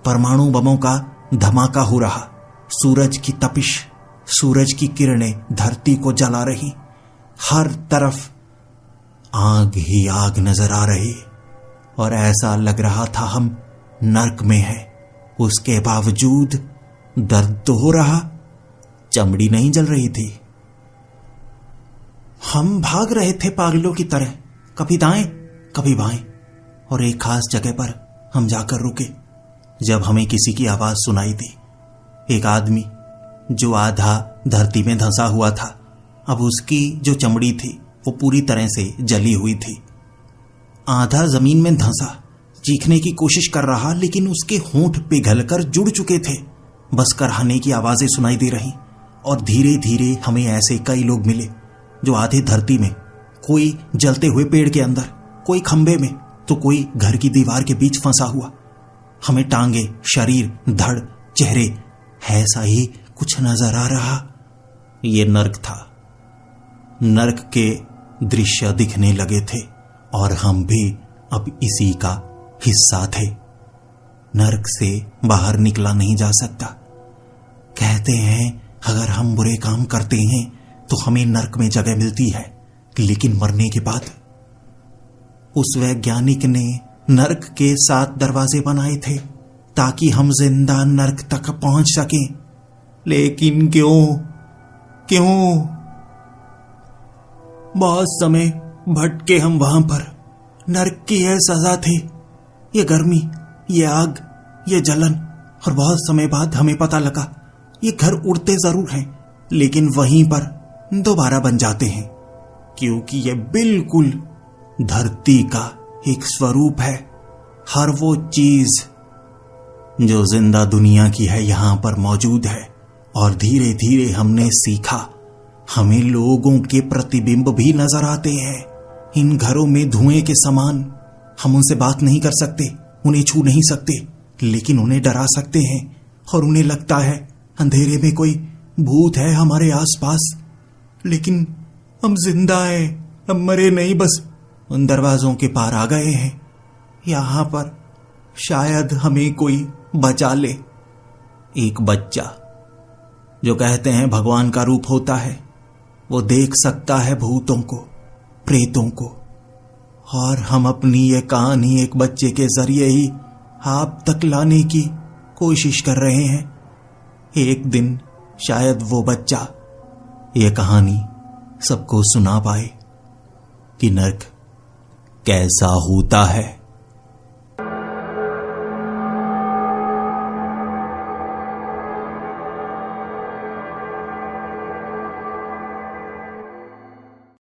परमाणु बमों का धमाका हो रहा, सूरज की तपिश, सूरज की किरणें धरती को जला रही। हर तरफ आग ही आग नजर आ रही और ऐसा लग रहा था हम नर्क में हैं। उसके बावजूद दर्द तो हो रहा, चमड़ी नहीं जल रही थी। हम भाग रहे थे पागलों की तरह, कभी दाएं कभी बाएं, और एक खास जगह पर हम जाकर रुके जब हमें किसी की आवाज सुनाई दी। एक आदमी जो आधा धरती में धंसा हुआ था, अब उसकी जो चमड़ी थी वो पूरी तरह से जली हुई थी। आधा जमीन में धंसा, चीखने की कोशिश कर रहा, लेकिन उसके होंठ पिघलकर जुड़ चुके थे। बस कराहने की आवाजें सुनाई दे रही। और धीरे धीरे हमें ऐसे कई लोग मिले जो आधे धरती में, कोई जलते हुए पेड़ के अंदर, कोई खंबे में, तो कोई घर की दीवार के बीच फंसा हुआ। हमें टांगे, शरीर, धड़, चेहरे ऐसा ही कुछ नजर आ रहा। ये नर्क था। नर्क के दृश्य दिखने लगे थे और हम भी अब इसी का हिस्सा थे। नर्क से बाहर निकला नहीं जा सकता। कहते हैं अगर हम बुरे काम करते हैं तो हमें नर्क में जगह मिलती है, लेकिन मरने के बाद। उस वैज्ञानिक ने नर्क के 7 दरवाजे बनाए थे ताकि हम जिंदा नर्क तक पहुंच सकें, लेकिन क्यों? बहुत समय भटके हम वहां पर। नर्क की यह सजा थी, ये गर्मी, ये आग, ये जलन। और बहुत समय बाद हमें पता लगा ये घर उड़ते जरूर हैं, लेकिन वहीं पर दोबारा बन जाते हैं, क्योंकि ये बिल्कुल धरती का एक स्वरूप है। हर वो चीज जो जिंदा दुनिया की है यहां पर मौजूद है। और धीरे धीरे हमने सीखा, हमें लोगों के प्रतिबिंब भी नजर आते हैं इन घरों में धुएं के समान। हम उनसे बात नहीं कर सकते, उन्हें छू नहीं सकते, लेकिन उन्हें डरा सकते हैं। और उन्हें लगता है अंधेरे में कोई भूत है हमारे आसपास, लेकिन हम जिंदा हैं, हम मरे नहीं, बस उन दरवाजों के पार आ गए हैं। यहां पर शायद हमें कोई बचा ले। एक बच्चा, जो कहते हैं भगवान का रूप होता है, वो देख सकता है भूतों को, प्रेतों को, और हम अपनी ये कहानी एक बच्चे के जरिए ही आप तक लाने की कोशिश कर रहे हैं। एक दिन शायद वो बच्चा ये कहानी सबको सुना पाए कि नर्क कैसा होता है।